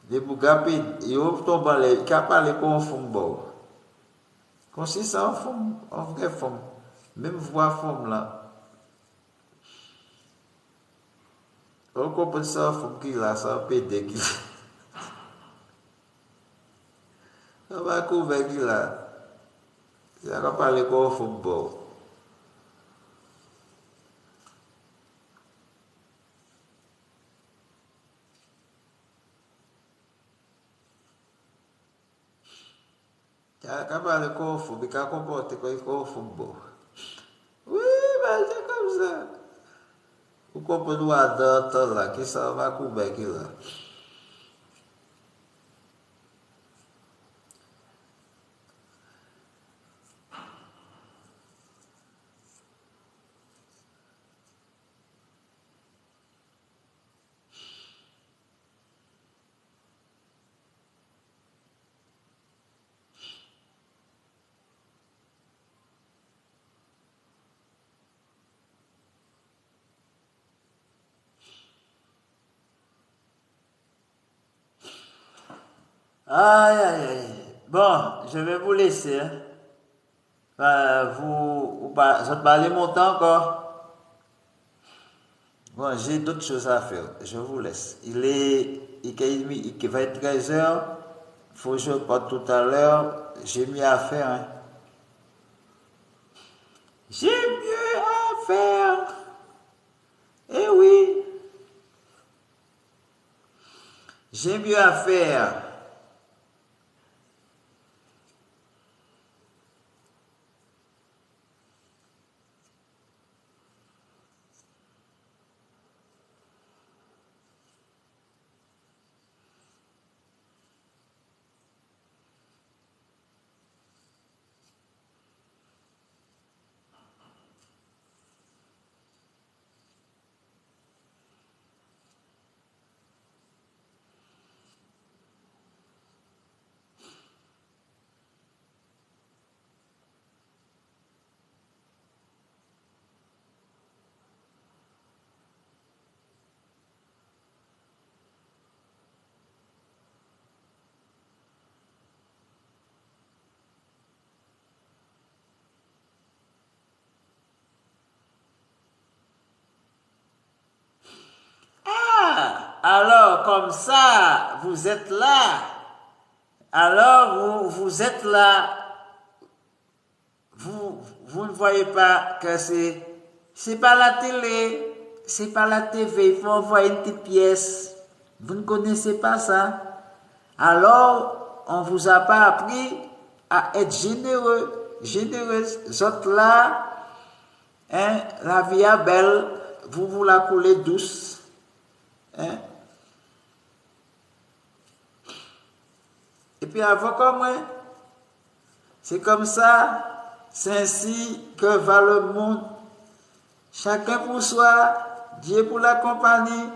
Les bougapides, ils tombent les capables de confondre bon. Comme si ça en forme, en vraie forme. Même voix forme là. On comprend ça, faut qu'il a ça, pédé qu'il on va couvrir qu'il a. Ça va parler quoi au football. Ça va parler quoi au football, il va comporter quoi au football. Oui, ben c'est comme ça. Vous comprenez l'adult là, qui ça va couvrir qu'il a. Aïe, aïe, aïe. Bon, je vais vous laisser. Hein. Je vais parler mon temps encore. Bon, j'ai d'autres choses à faire. Je vous laisse. Il va être 13 heures. Faut que je parte tout à l'heure. J'ai mieux à faire. Hein. J'ai mieux à faire. Eh oui, j'ai mieux à faire. Ah, alors comme ça, vous êtes là. Alors vous êtes là. Vous ne voyez pas que c'est pas la télé, c'est pas la TV, il faut envoyer une petite pièce. Vous ne connaissez pas ça. Alors, on ne vous a pas appris à être généreux, généreuse. Vous êtes là, hein, la vie est belle, vous la coulez douce. Hein. Et puis avant comme moi, c'est comme ça, c'est ainsi que va le monde. Chacun pour soi, Dieu pour la compagnie,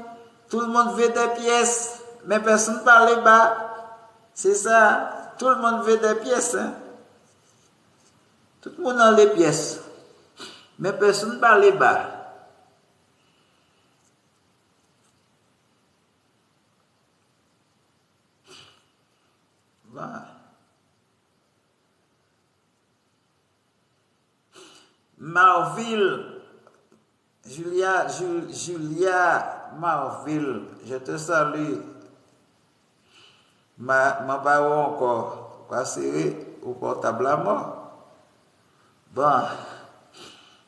tout le monde veut des pièces, mais personne ne parle bas. C'est ça, tout le monde veut des pièces. Hein? Tout le monde a les pièces, mais personne ne parle bas. Voilà. Marville, Julia Marville, je te salue. Ma baron encore, quoi serré au portable à mort. Bon,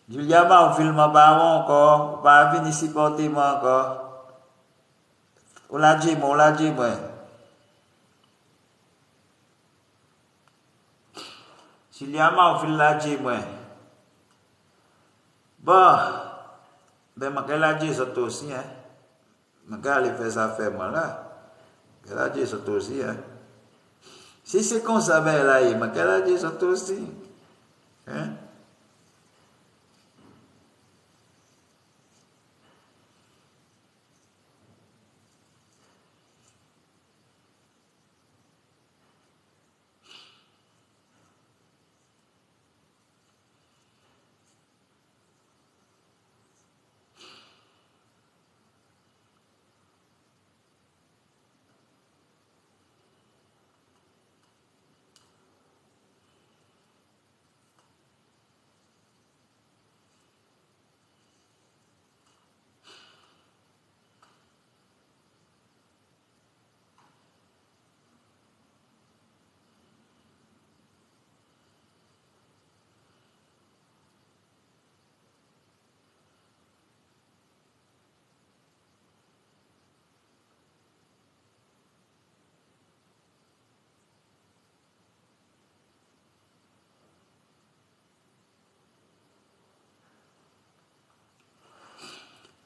Julia Marville, ma baron encore, va venir supporter moi encore. On l'a dit, moi. Julia Marville l'a dit, moi. Bon, ben, je l'a dit, ça aussi, hein. Je vais aller faire ça, faire moi là. Je l'a dit, ça aussi, hein. Si c'est comme ça, ben là, je l'a dit, ça aussi. Hein?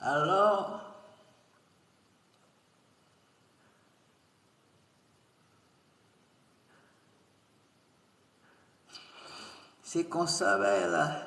Alors, c'est qu'on savait là.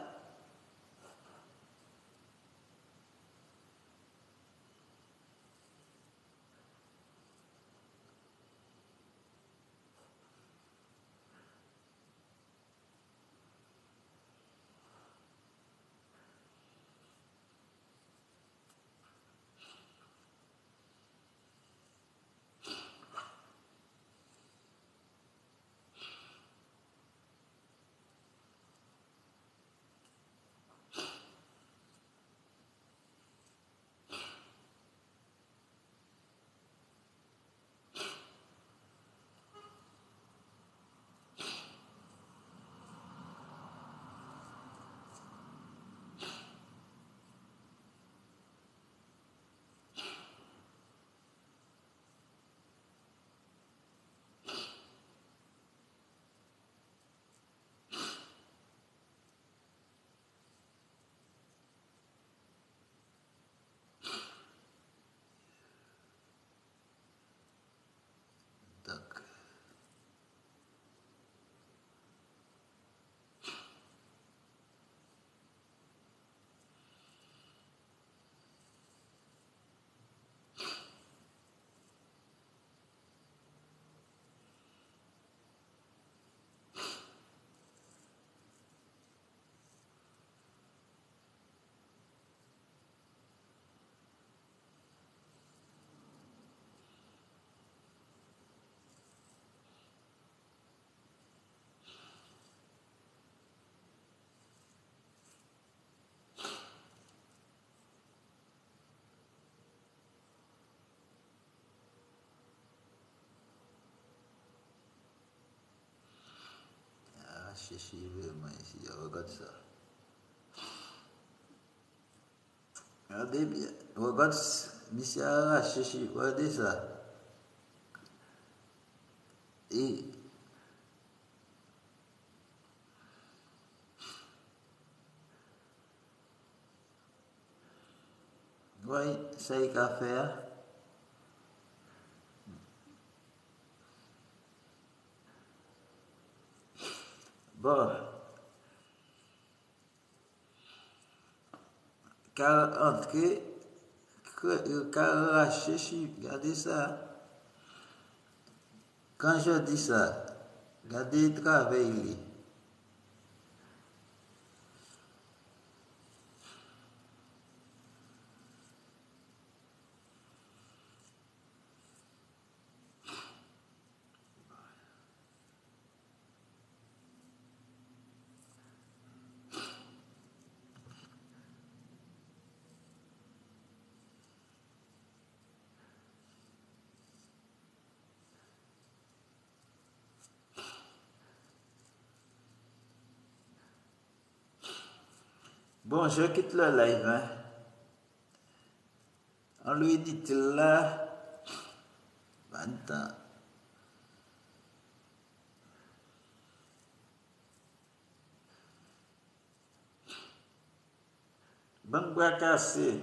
Donc, chercher vraiment ici, regarde ça. Regardez bien, regarde, monsieur chercher, regardez ça. Et, oui, ça y est qu'à faire. Bon, car entrer, car chercher, regardez ça. Quand je dis ça, regardez le travail. Bon, je quitte le live. Hein. On lui dit là, maintenant, bon bras cassé.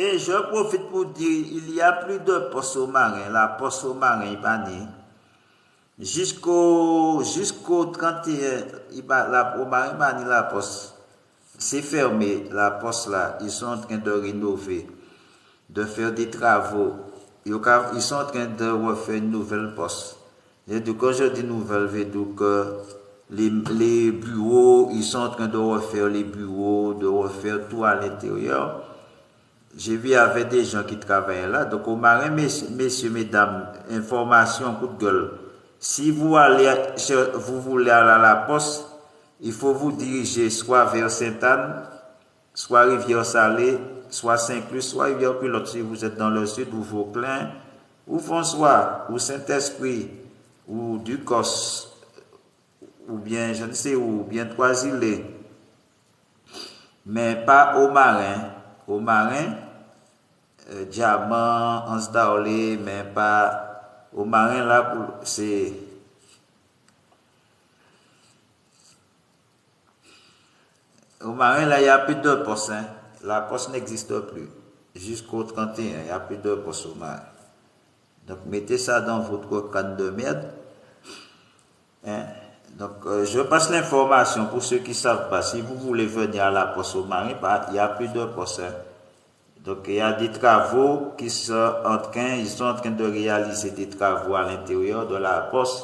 Et je profite pour dire, il y a plus de postes au marin. La poste au marin, il va né. Jusqu'au 31, au marin, il va né la poste. C'est fermé, la poste là. Ils sont en train de rénover, de faire des travaux. Ils sont en train de refaire une nouvelle poste. Et donc, quand je dis nouvelle, je veux dire que les bureaux, ils sont en train de refaire les bureaux, de refaire tout à l'intérieur. J'ai vu avec des gens qui travaillent là. Donc, au marin, messieurs, mesdames, information, coup de gueule. Si vous voulez aller à la poste, il faut vous diriger soit vers Sainte-Anne, soit Rivière-Salée, soit Saint-Clus, soit Rivière-Pilote. Si vous êtes dans le sud, ou Vauclin, ou François, ou Saint-Esprit, ou Ducos, ou bien, je ne sais où, ou bien Trois-Îlets. Mais pas au marin. Au marin, Diamant, Ansdaolé, mais pas au marin là, c'est. Au marin là, il n'y a plus de poste. Hein. La poste n'existe plus. Jusqu'au 31, il n'y a plus de poste au marin. Donc mettez ça dans votre canne de merde. Hein. Donc je passe l'information pour ceux qui ne savent pas. Si vous voulez venir à la poste au marin, il n'y a plus de poste. Hein. Donc il y a des travaux ils sont en train de réaliser des travaux à l'intérieur de la poste.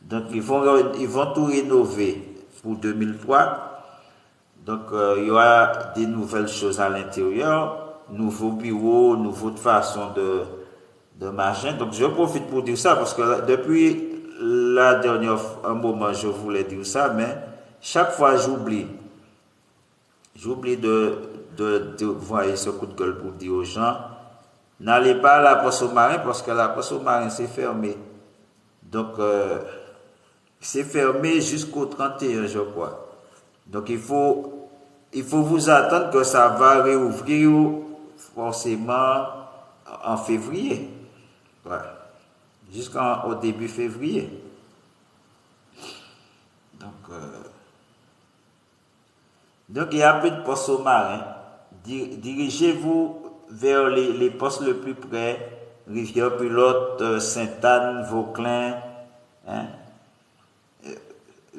Donc ils vont tout rénover pour 2003. Donc il y aura des nouvelles choses à l'intérieur, nouveaux bureaux, nouvelles façons de machin. Donc je profite pour dire ça parce que depuis la dernière moment je voulais dire ça, mais chaque fois j'oublie. J'oublie de voir ce coup de gueule pour dire aux gens, n'allez pas à la poste au marin parce que la poste au marin c'est fermé. Donc c'est fermé jusqu'au 31 je crois. Donc il faut vous attendre que ça va réouvrir forcément en février. Ouais. Jusqu'au début février. Donc il n'y a plus de postes au marin. Dirigez-vous vers les postes le plus près. Rivière-Pilote, Sainte-Anne, Vauclin, hein,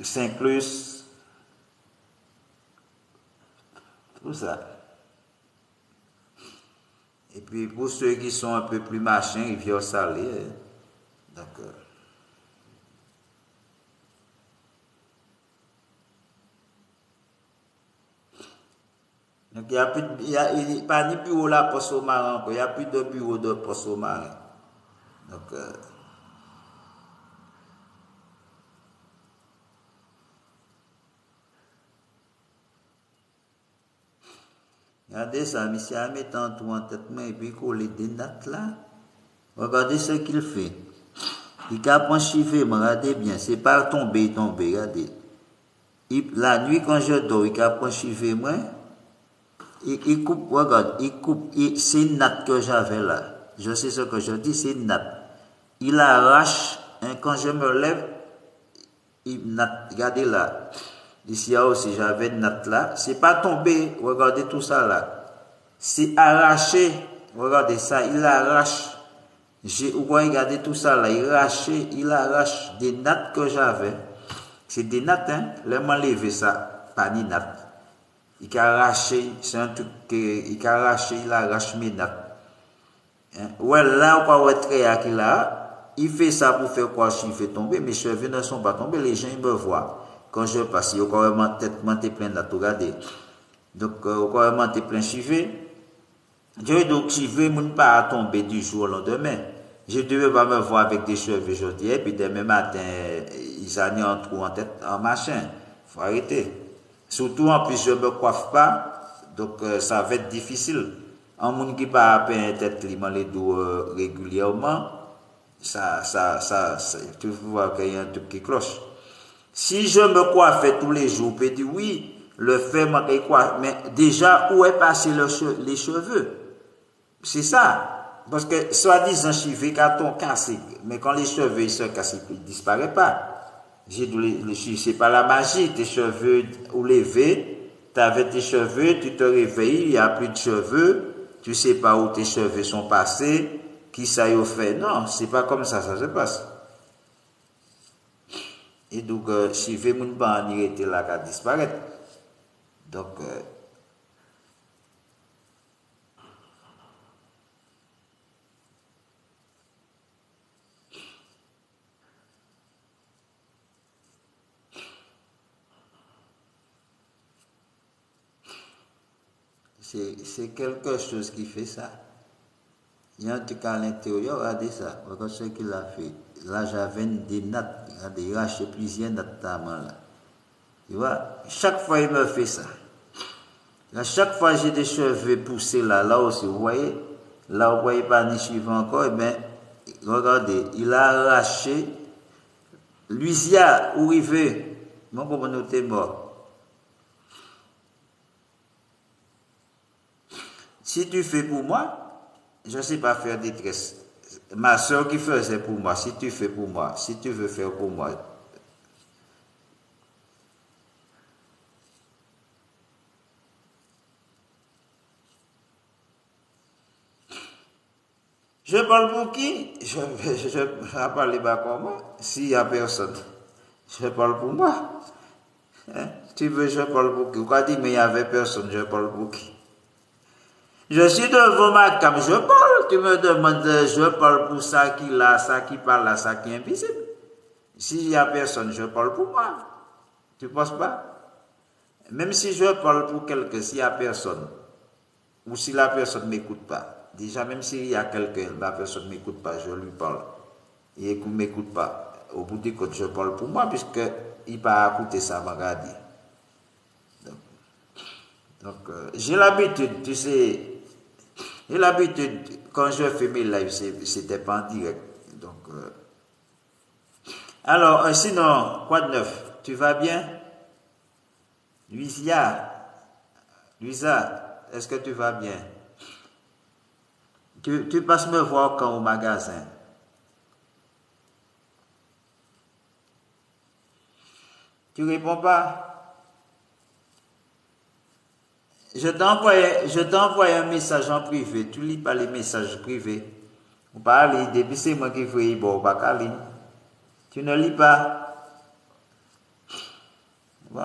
Saint-Clus, tout ça. Et puis pour ceux qui sont un peu plus machin, Rivière-Salée, d'accord. Donc il n'y a pas ni bureau là poste au marin, il n'y a plus de bureau de poste au marin. Donc regardez ça, monsieur a mis tout en tête et puis coller des dates là. Regardez ce qu'il fait. Il a pas chiffé, regardez bien, c'est pas tomber, regardez. La nuit quand je dors, il a pas chiffé moi. Il coupe, regarde, c'est une natte que j'avais là. Je sais ce que je dis, c'est une natte. Il arrache, hein, quand je me lève, regardez là. Ici aussi, j'avais une natte là. C'est pas tombé, regardez tout ça là. C'est arraché, regardez ça, il arrache. Regardez tout ça là, il arrache des nattes que j'avais. C'est des nattes, hein. Là, m'enlever ça, pas ni natte. Il a arraché, c'est un truc il a arraché, il arrache mes nattes. Hein? Ouais, là, on va être qu'il a, il fait ça pour faire quoi, il fait tomber, mes cheveux ne sont pas tombés, les gens ils me voient. Quand je passe, il y a quand même tête monter plein de tout regarder. Donc, quand même monter plein cheveux. Je vais donc cheveux, mon pas tomber du jour au lendemain. Je devais pas me voir avec des cheveux aujourd'hui, et puis demain matin, ils ont un trou en tête, en machin. Faut arrêter. Surtout en plus je ne me coiffe pas, donc ça va être difficile. En monde qui pas peine tête climat les dos régulièrement, tu vois qu'il y a un truc qui cloche. Si je me coiffe tous les jours, je peux dire oui, le fait manquer quoi, mais déjà où est passé les cheveux? C'est ça. Parce que soi-disant cheveux carton cassé, mais quand les cheveux ils se cassent, ils ne disparaissent pas. C'est pas la magie, tes cheveux ou levés, tu avais tes cheveux, tu te réveilles, il n'y a plus de cheveux, tu sais pas où tes cheveux sont passés, qui ça y a fait. Non, c'est pas comme ça se passe. Et donc, si je mon ban, il était là qu'à disparaître. Donc, c'est quelque chose qui fait ça. Il y a un truc à l'intérieur, regardez ça. Regardez ce qu'il a fait. Là, j'avais des nattes. Regardez, il a acheté plusieurs nattes là. Tu vois, chaque fois, il me fait ça. À chaque fois, j'ai des cheveux poussés là aussi, vous voyez. Là, vous voyez pas ni suivant encore, mais regardez, il a arraché. Luisia, où il veut. Mon copain était mort. Si tu fais pour moi, je ne sais pas faire des tresses. Ma soeur qui faisait pour moi, si tu fais pour moi, si tu veux faire pour moi. Je parle pour qui? Je ne parle pas comment. S'il n'y a personne, je parle pour moi. Hein? Tu veux, je parle pour qui? Quand dit, mais il n'y avait personne, je parle pour qui? Je suis devant ma cam, je parle. Tu me demandes, je parle pour ça qui là, ça qui parle là, ça qui est invisible. S'il n'y a personne, je parle pour moi. Tu ne penses pas? Même si je parle pour quelqu'un, s'il n'y a personne, ou si la personne ne m'écoute pas, déjà même s'il y a quelqu'un, la personne ne m'écoute pas, je lui parle. Il ne m'écoute pas. Au bout du compte, je parle pour moi, puisqu'il va écouter ça, va regarder. Donc j'ai l'habitude, tu sais, j'ai l'habitude, quand je fais mes lives, c'était pas en direct. Donc, alors, sinon, quoi de neuf? Tu vas bien? Luisa, est-ce que tu vas bien? Tu passes me voir quand au magasin? Tu réponds pas? Je t'envoie un message en privé. Tu lis pas les messages privés. Ou pas lire, depuis c'est moi qui fais, bon, pas lire. Tu ne lis pas? Bon.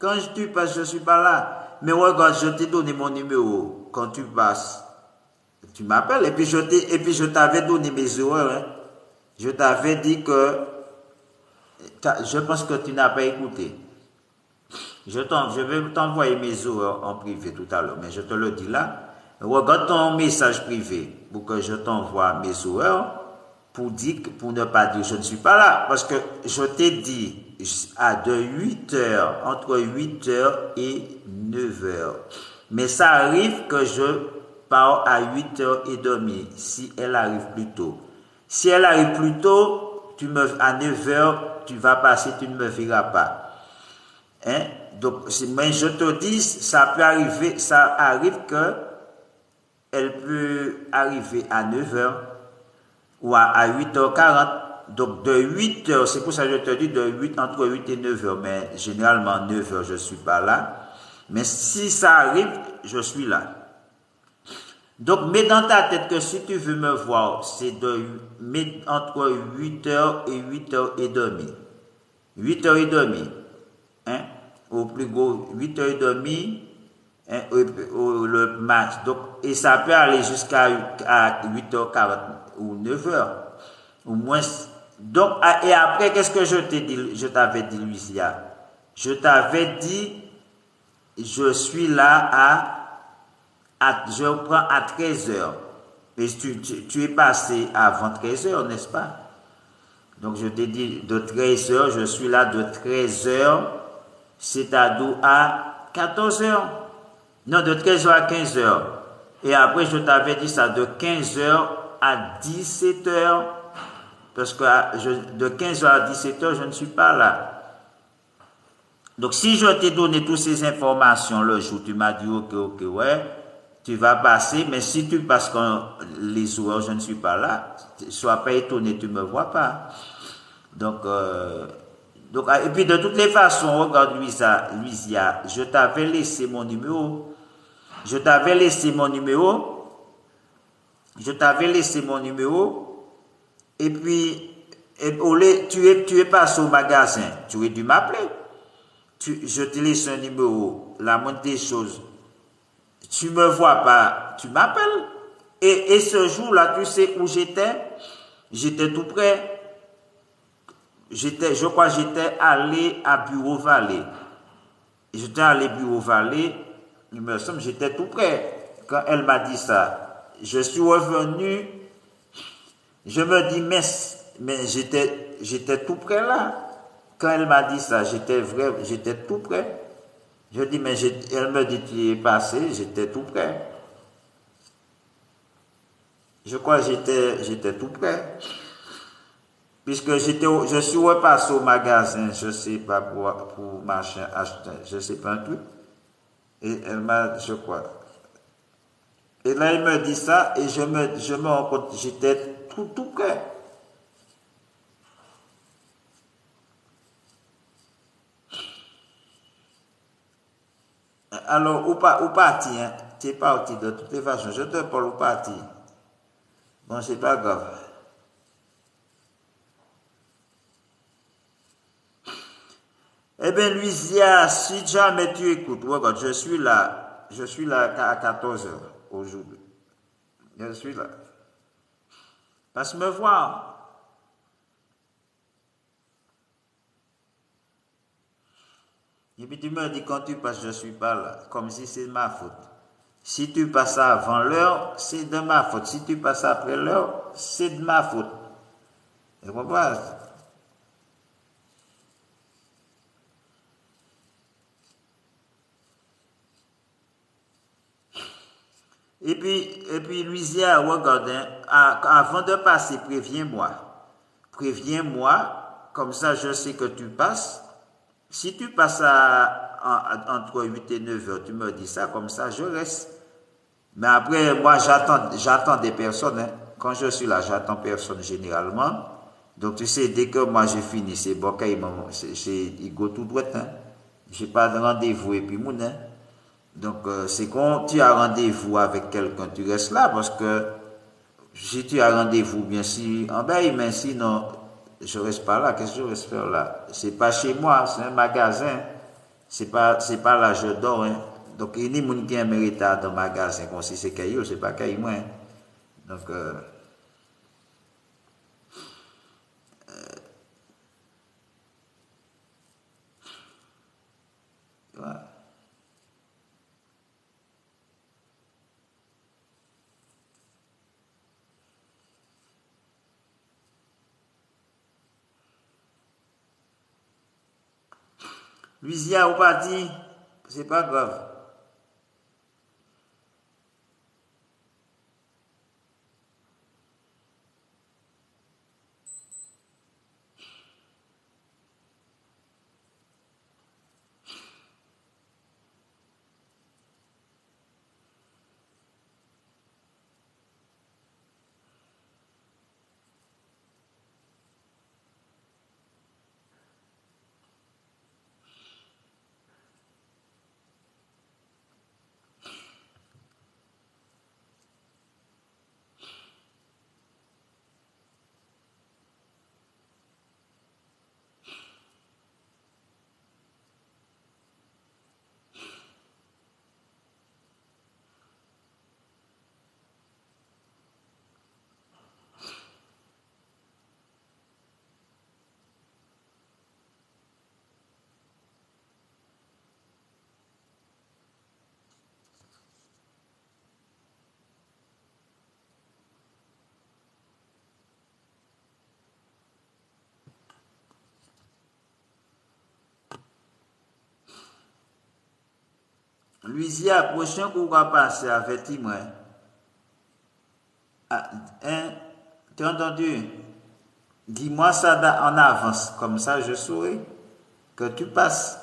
Quand tu passes, je ne suis pas là. Mais regarde, je t'ai donné mon numéro. Quand tu passes, tu m'appelles. Et puis je t'avais donné mes horaires. Hein. Je t'avais dit que, je pense que tu n'as pas écouté. Je vais t'envoyer mes horaires en privé tout à l'heure, mais je te le dis là. Regarde ton message privé pour que je t'envoie mes horaires pour ne pas dire je ne suis pas là. Parce que je t'ai dit de 8 heures, entre 8 heures et 9 heures. Mais ça arrive que je pars à 8h30 si elle arrive plus tôt. Si elle arrive plus tôt, à 9 heures, tu vas passer, tu ne me verras pas. Hein? Donc, mais je te dis, ça arrive que elle peut arriver à 9 heures ou à 8h40. Donc, de 8 heures, c'est pour ça que je te dis entre 8 et 9 heures. Mais généralement, 9 heures, je ne suis pas là. Mais si ça arrive, je suis là. Donc, mets dans ta tête que si tu veux me voir, c'est entre 8 heures et 8h30. 8h30. Hein? Au plus gros, 8h30, hein, le match. Donc, et ça peut aller jusqu'à 8h40 ou 9h, au moins. Donc, et après, qu'est-ce que je t'avais dit, Lucia? Je t'avais dit, je suis là je prends à 13h. Et tu es passé avant 13h, n'est-ce pas? Donc, je t'ai dit de 13h, je suis là de 13h, c'est-à-dire à 14h. Non, de 13h à 15h. Et après, je t'avais dit ça de 15h à 17h. Parce que de 15h à 17h, je ne suis pas là. Donc, si je t'ai donné toutes ces informations le jour, tu m'as dit, ok, ouais, tu vas passer, mais si tu passes quand les heures, je ne suis pas là, sois pas étonné, tu ne me vois pas. Donc, Donc, et puis de toutes les façons, regarde Louisia, je t'avais laissé mon numéro. Je t'avais laissé mon numéro. Je t'avais laissé mon numéro. Et puis, tu es passé au magasin. Tu aurais dû m'appeler. Je te laisse un numéro. La moindre des choses. Tu me vois pas, tu m'appelles. Et ce jour-là, tu sais où j'étais? J'étais tout près. Je crois que j'étais allé à Bureau Vallée. J'étais allé Bureau Vallée. Il me semble j'étais tout près. Quand elle m'a dit ça, je suis revenu. Je me dis, mais j'étais tout près là. Quand elle m'a dit ça, j'étais tout près. Je dis, mais elle me dit, tu es passé, j'étais tout près. Je crois que j'étais tout près. Puisque je suis repassé au magasin, je sais pas pour machin acheter, je sais pas un truc. Et elle m'a, je crois. Et là, il me dit ça, et je me rends compte, j'étais tout près. Alors, où parti, hein? Tu es parti de toutes les façons. Je te parle où parti. Bon, c'est pas grave. Eh bien, Louisia, si jamais tu écoutes, regarde, je suis là à 14 heures aujourd'hui. Je suis là. Passe me voir. Et puis tu me dis quand tu passes, je ne suis pas là, comme si c'est ma faute. Si tu passes avant l'heure, c'est de ma faute. Si tu passes après l'heure, c'est de ma faute. Tu comprends? Et puis Louisia, regarde, hein, avant de passer, préviens-moi. Préviens-moi, comme ça je sais que tu passes. Si tu passes entre 8 et 9 heures, tu me dis ça, comme ça je reste. Mais après, moi j'attends des personnes. Hein. Quand je suis là, j'attends personne généralement. Donc tu sais, dès que moi j'ai fini, c'est bon, il go tout droit. Hein. J'ai pas de rendez-vous et puis mon. Hein. Donc, c'est quand tu as rendez-vous avec quelqu'un, tu restes là parce que si tu as rendez-vous, bien sûr, en bas, mais sinon, je reste pas là. Qu'est-ce que je reste faire là? C'est pas chez moi, c'est un magasin. C'est pas là, je dors. Hein. Donc, il y a des gens qui ont mérité dans le magasin, comme si c'est caillou, c'est pas caillou, moi. Hein. Donc, voilà. Louisia, ou pas dit, c'est pas grave. Louisia, prochain qu'on va passer avec moi. Ah, hein, tu as entendu? Dis-moi ça en avance, comme ça je saurai que tu passes.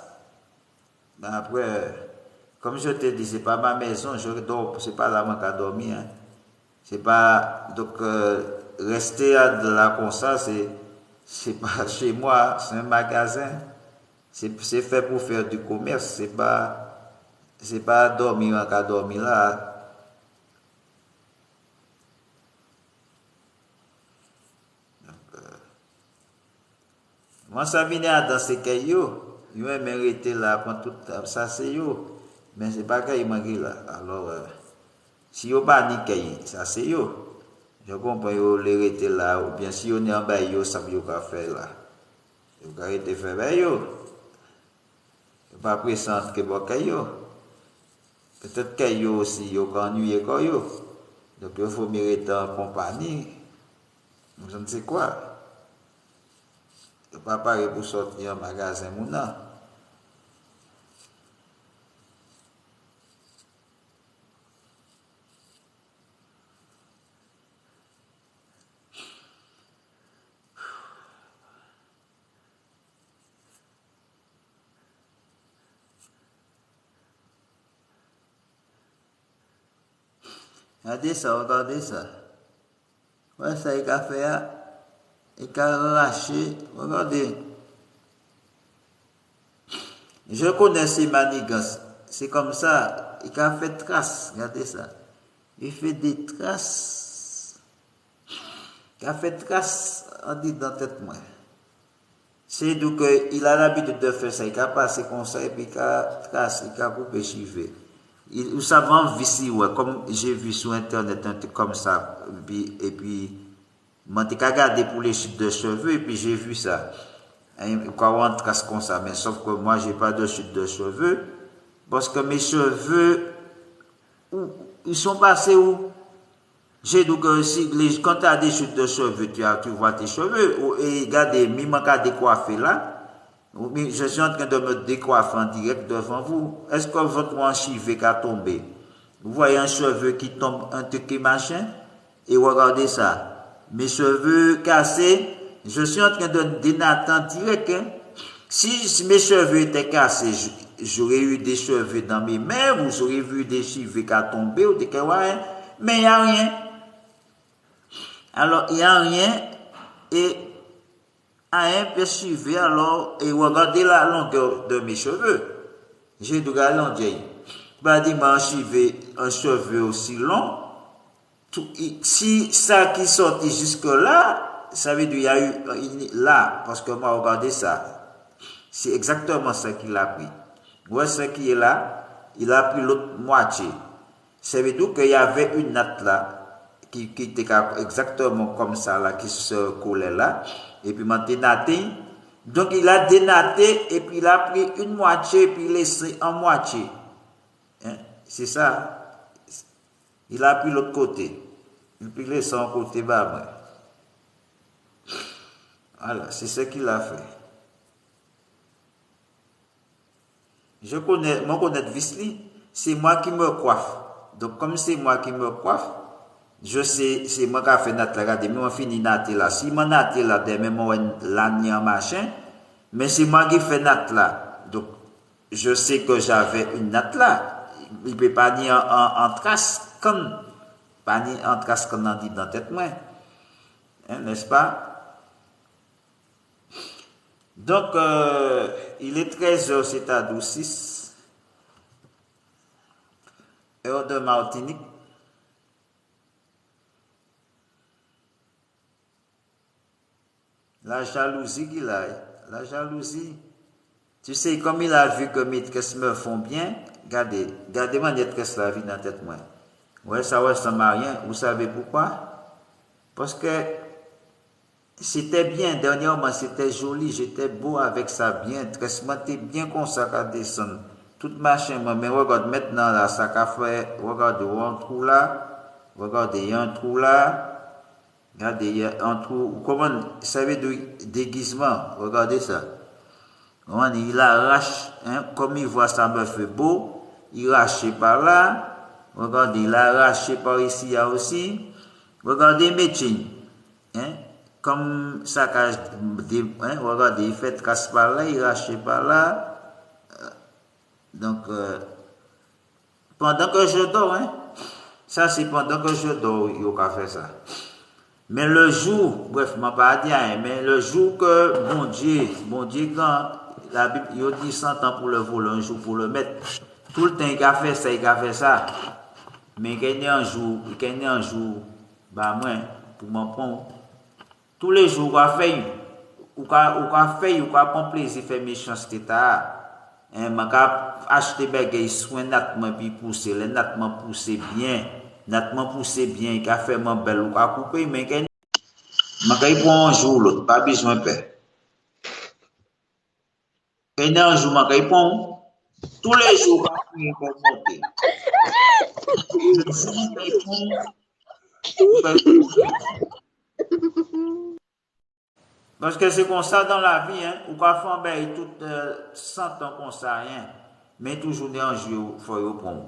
Ben après, comme je te dis, c'est pas ma maison, je dors, c'est pas là où je dormir. Hein. C'est pas donc rester de là comme ça, C'est pas chez moi, c'est un magasin. C'est fait pour faire du commerce, c'est pas dormir en cas dormir là. Moi, ça vient à danser que yo mérité là, pour tout ça, c'est yo. Mais c'est pas qu'il manque là. Alors, si yo pas ni qu'il, ça c'est yo. Je comprends yo l'hérité là, ou bien si on est en bas, yo, ça veut pas faire là. Yo, quand été fait, ben yo. Pas présent que bon que yo. Peut-être que yo aussi, yo, quand ennuyé comme yo. Donc, il faut mériter en compagnie. Je ne sais quoi. Je ne peux pas parler pour sortir en magasin, mouna. Regardez ça, regardez ça. Ouais, ça, il a fait, il a relâché. Regardez. Je connais ces manigances. C'est comme ça. Il a fait traces. Regardez ça. Il fait des traces. Il a fait traces, on dit dans la tête, moi. C'est donc il a l'habitude de faire ça. Il a passé comme ça et puis il a tracé, il a coupé cheveux. Vous savez, en ici, ouais, comme j'ai vu sur Internet un truc comme ça. Et puis je suis regardé pour les chutes de cheveux et puis j'ai vu ça. Quoi, on trace comme ça. Mais sauf que moi, j'ai pas de chute de cheveux. Parce que mes cheveux, ils sont passés où? J'ai dit que si, quand tu as des chutes de cheveux, tu vois tes cheveux. Et regardez, même quand décoiffer là, je suis en train de me décoiffer en direct devant vous. Est-ce que votre manchivé a tombé? Vous voyez un cheveu qui tombe, un truc qui machin? Et regardez ça. Mes cheveux cassés, je suis en train de dénatter en direct. Hein. Si mes cheveux étaient cassés, j'aurais eu des cheveux dans mes mains, vous aurez vu des cheveux qui ont tombé ou des ouais, mais il n'y a rien. Alors, il n'y a rien et un peu suivi alors et regardez la longueur de mes cheveux. J'ai de la longueur. Bah, dis-moi, un cheveu aussi long. Si ça qui sortit jusque là, ça veut dire qu'il y a eu là, parce que moi, regardez ça. C'est exactement ça qu'il a pris. Ouais, ce qui est là, il a pris l'autre moitié. Ça veut dire qu'il y avait une natte là, qui était exactement comme ça là, qui se collait là. Et puis maintenant, dénaté. Donc il a dénaté et puis il a pris une moitié et puis laissé en moitié. Hein? C'est ça. Il a pris l'autre côté. Il a pris laissé en côté bas. Voilà, c'est ce qu'il a fait. Je connais Visli, c'est moi qui me coiffe. Donc comme c'est moi qui me coiffe, je sais, c'est moi qui ai fait notre regardez, mais on finit notre là. Si mon notre là, demain, moi, l'année machin, mais c'est moi qui fais notre là. Donc, je sais que j'avais une natte là. Il ne peut pas ni en trace, comme, pas ni en trace comme on dit dans la tête, moi. Hein, n'est-ce pas? Donc, il est 13h, c'est à 12h06. Heure de Martinique. La jalousie qu'il a, la jalousie. Tu sais, comme il a vu que mes tresses me font bien, regardez ma maîtresse la vie dans la tête, moi. Ouais, ça ressemble à rien. Vous savez pourquoi? Parce que c'était bien, dernièrement, c'était joli, j'étais beau avec ça bien, tresse moi, t'es bien comme ça qu'à descendre. Toute machin, mais regarde maintenant là, ça qu'a fait, regardez, un trou là, regardez, il y a un trou là. Regardez, il y a un trou. Comment, vous savez, de déguisement. Regardez ça. Il arrache, hein, comme il voit ça me fait beau, il arrache par là. Regardez, il a arraché par ici, il y a aussi. Regardez, médecine. Hein, comme ça, hein, regardez, il fait casse par là, il arrache par là. Donc, pendant que je dors, hein, ça c'est pendant que je dors, il a fait ça. Mais le jour, bref, je ne vais pas dire rien, mais le jour que bon Dieu, quand la Bible il dit 100 ans pour le voler, un jour pour le mettre, tout le temps il a fait ça, mais il y a un jour, bah moi, pour m'en prendre, tous les jours, on fait, ou prendre plaisir, faire méchanceté, on acheter des soins, nattement, puis pousser, les nattement pousser bien, il a fait mon bel, ou couper, mais il prend un jour, l'autre, pas besoin de faire. Il y a un jour, il prend, tous les jours, il va monter. Parce que c'est comme ça dans la vie, hein. Ou pas faire ben, tout 100 ans comme ça, rien. Mais toujours un jour, il faut y prendre.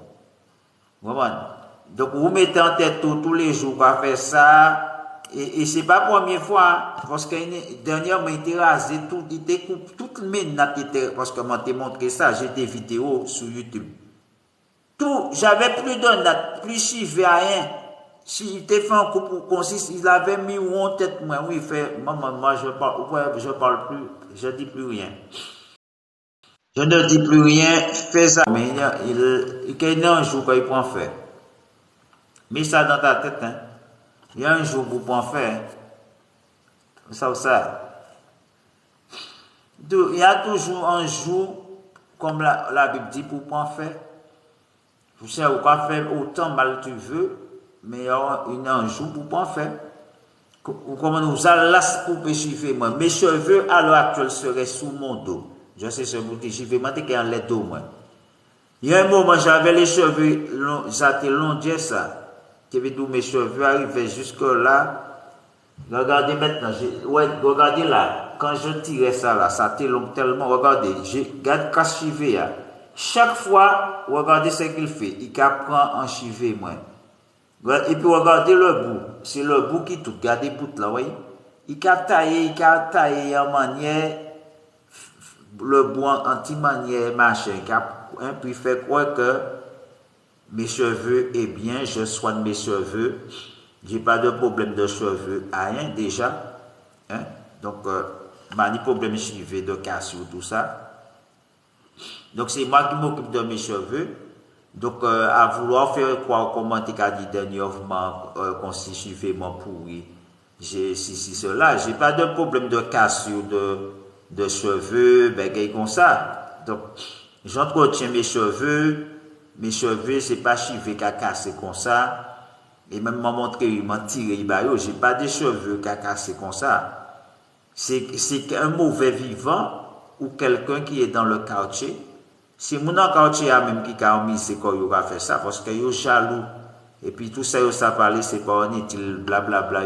Donc, vous mettez en tête tous les jours à faire ça. Et ce n'est pas la première fois, parce que dernièrement, il était rasé, il était coupé, toute le monde, parce que moi, je t'ai montré ça, j'ai des vidéos sur YouTube. Tout, j'avais plus de natte, plus chiffre, rien. S'il était fait un coup pour consiste, il avait mis en tête, moi, oui, il fait, moi, je parle plus, je dis plus rien. Je ne dis plus rien, fais ça. Mais il y a un jour qu'il peut en faire. Mets ça dans ta tête, hein. Il y a un jour pour pas en faire. Ça. Il y a toujours un jour, comme la Bible dit, pour pas en faire. Vous savez, vous pouvez faire autant mal que tu veux, mais il y a un jour pour pas en faire. Comment nous allons pour péchiver moi. Mes cheveux à l'heure actuelle seraient sous mon dos. Je sais ce que vous dites, je vais m'en en l'aide au moins. Il y a un moment, j'avais les cheveux longs, ça était long, ça. Qui veut dire mes cheveux arrivaient jusque là. Regardez maintenant, regardez là. Quand je tirais ça là, ça était long tellement. Regardez, regarde casse cheveux. Chaque fois, regardez ce qu'il fait. Il prend un cheveu, moi. Et puis regardez le bout. C'est le bout qui tout. Regardez le bout là, oui. Il a taillé en manière. Le bout anti-manière machin. Puis fait croire que mes cheveux est bien, je soigne mes cheveux. J'ai pas de problème de cheveux, rien déjà. Hein? Donc, pas problème de cheveux, de cassure, tout ça. Donc, c'est moi qui m'occupe de mes cheveux. Donc, à vouloir faire croire comment tu as dit dernièrement, qu'on s'y cheveux m'ont pourri. Cela. J'ai pas de problème de cassure de cheveux, ben, comme ça. Donc, j'entretiens mes cheveux. Mes cheveux, c'est pas cheveux qui a cassé comme ça. Et même m'a montré, il m'a tiré, j'ai pas de cheveux qui a cassé comme ça. C'est un mauvais vivant ou quelqu'un qui est dans le quartier. C'est mon quartier même qui a mis c'est quoi il va faire ça parce qu'il est jaloux. Et puis tout ça, ça parle, c'est pas inutile, blablabla,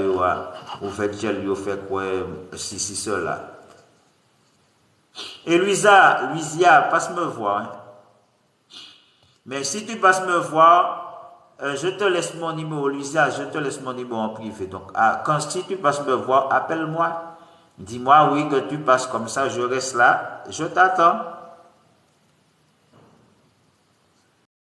il fait gel, il fait quoi, si, cela. Et Luisa, passe me voir. Hein. Mais si tu passes me voir, je te laisse mon numéro, Luisa, je te laisse mon numéro en privé. Donc, si tu passes me voir, appelle-moi. Dis-moi oui que tu passes comme ça, je reste là, je t'attends.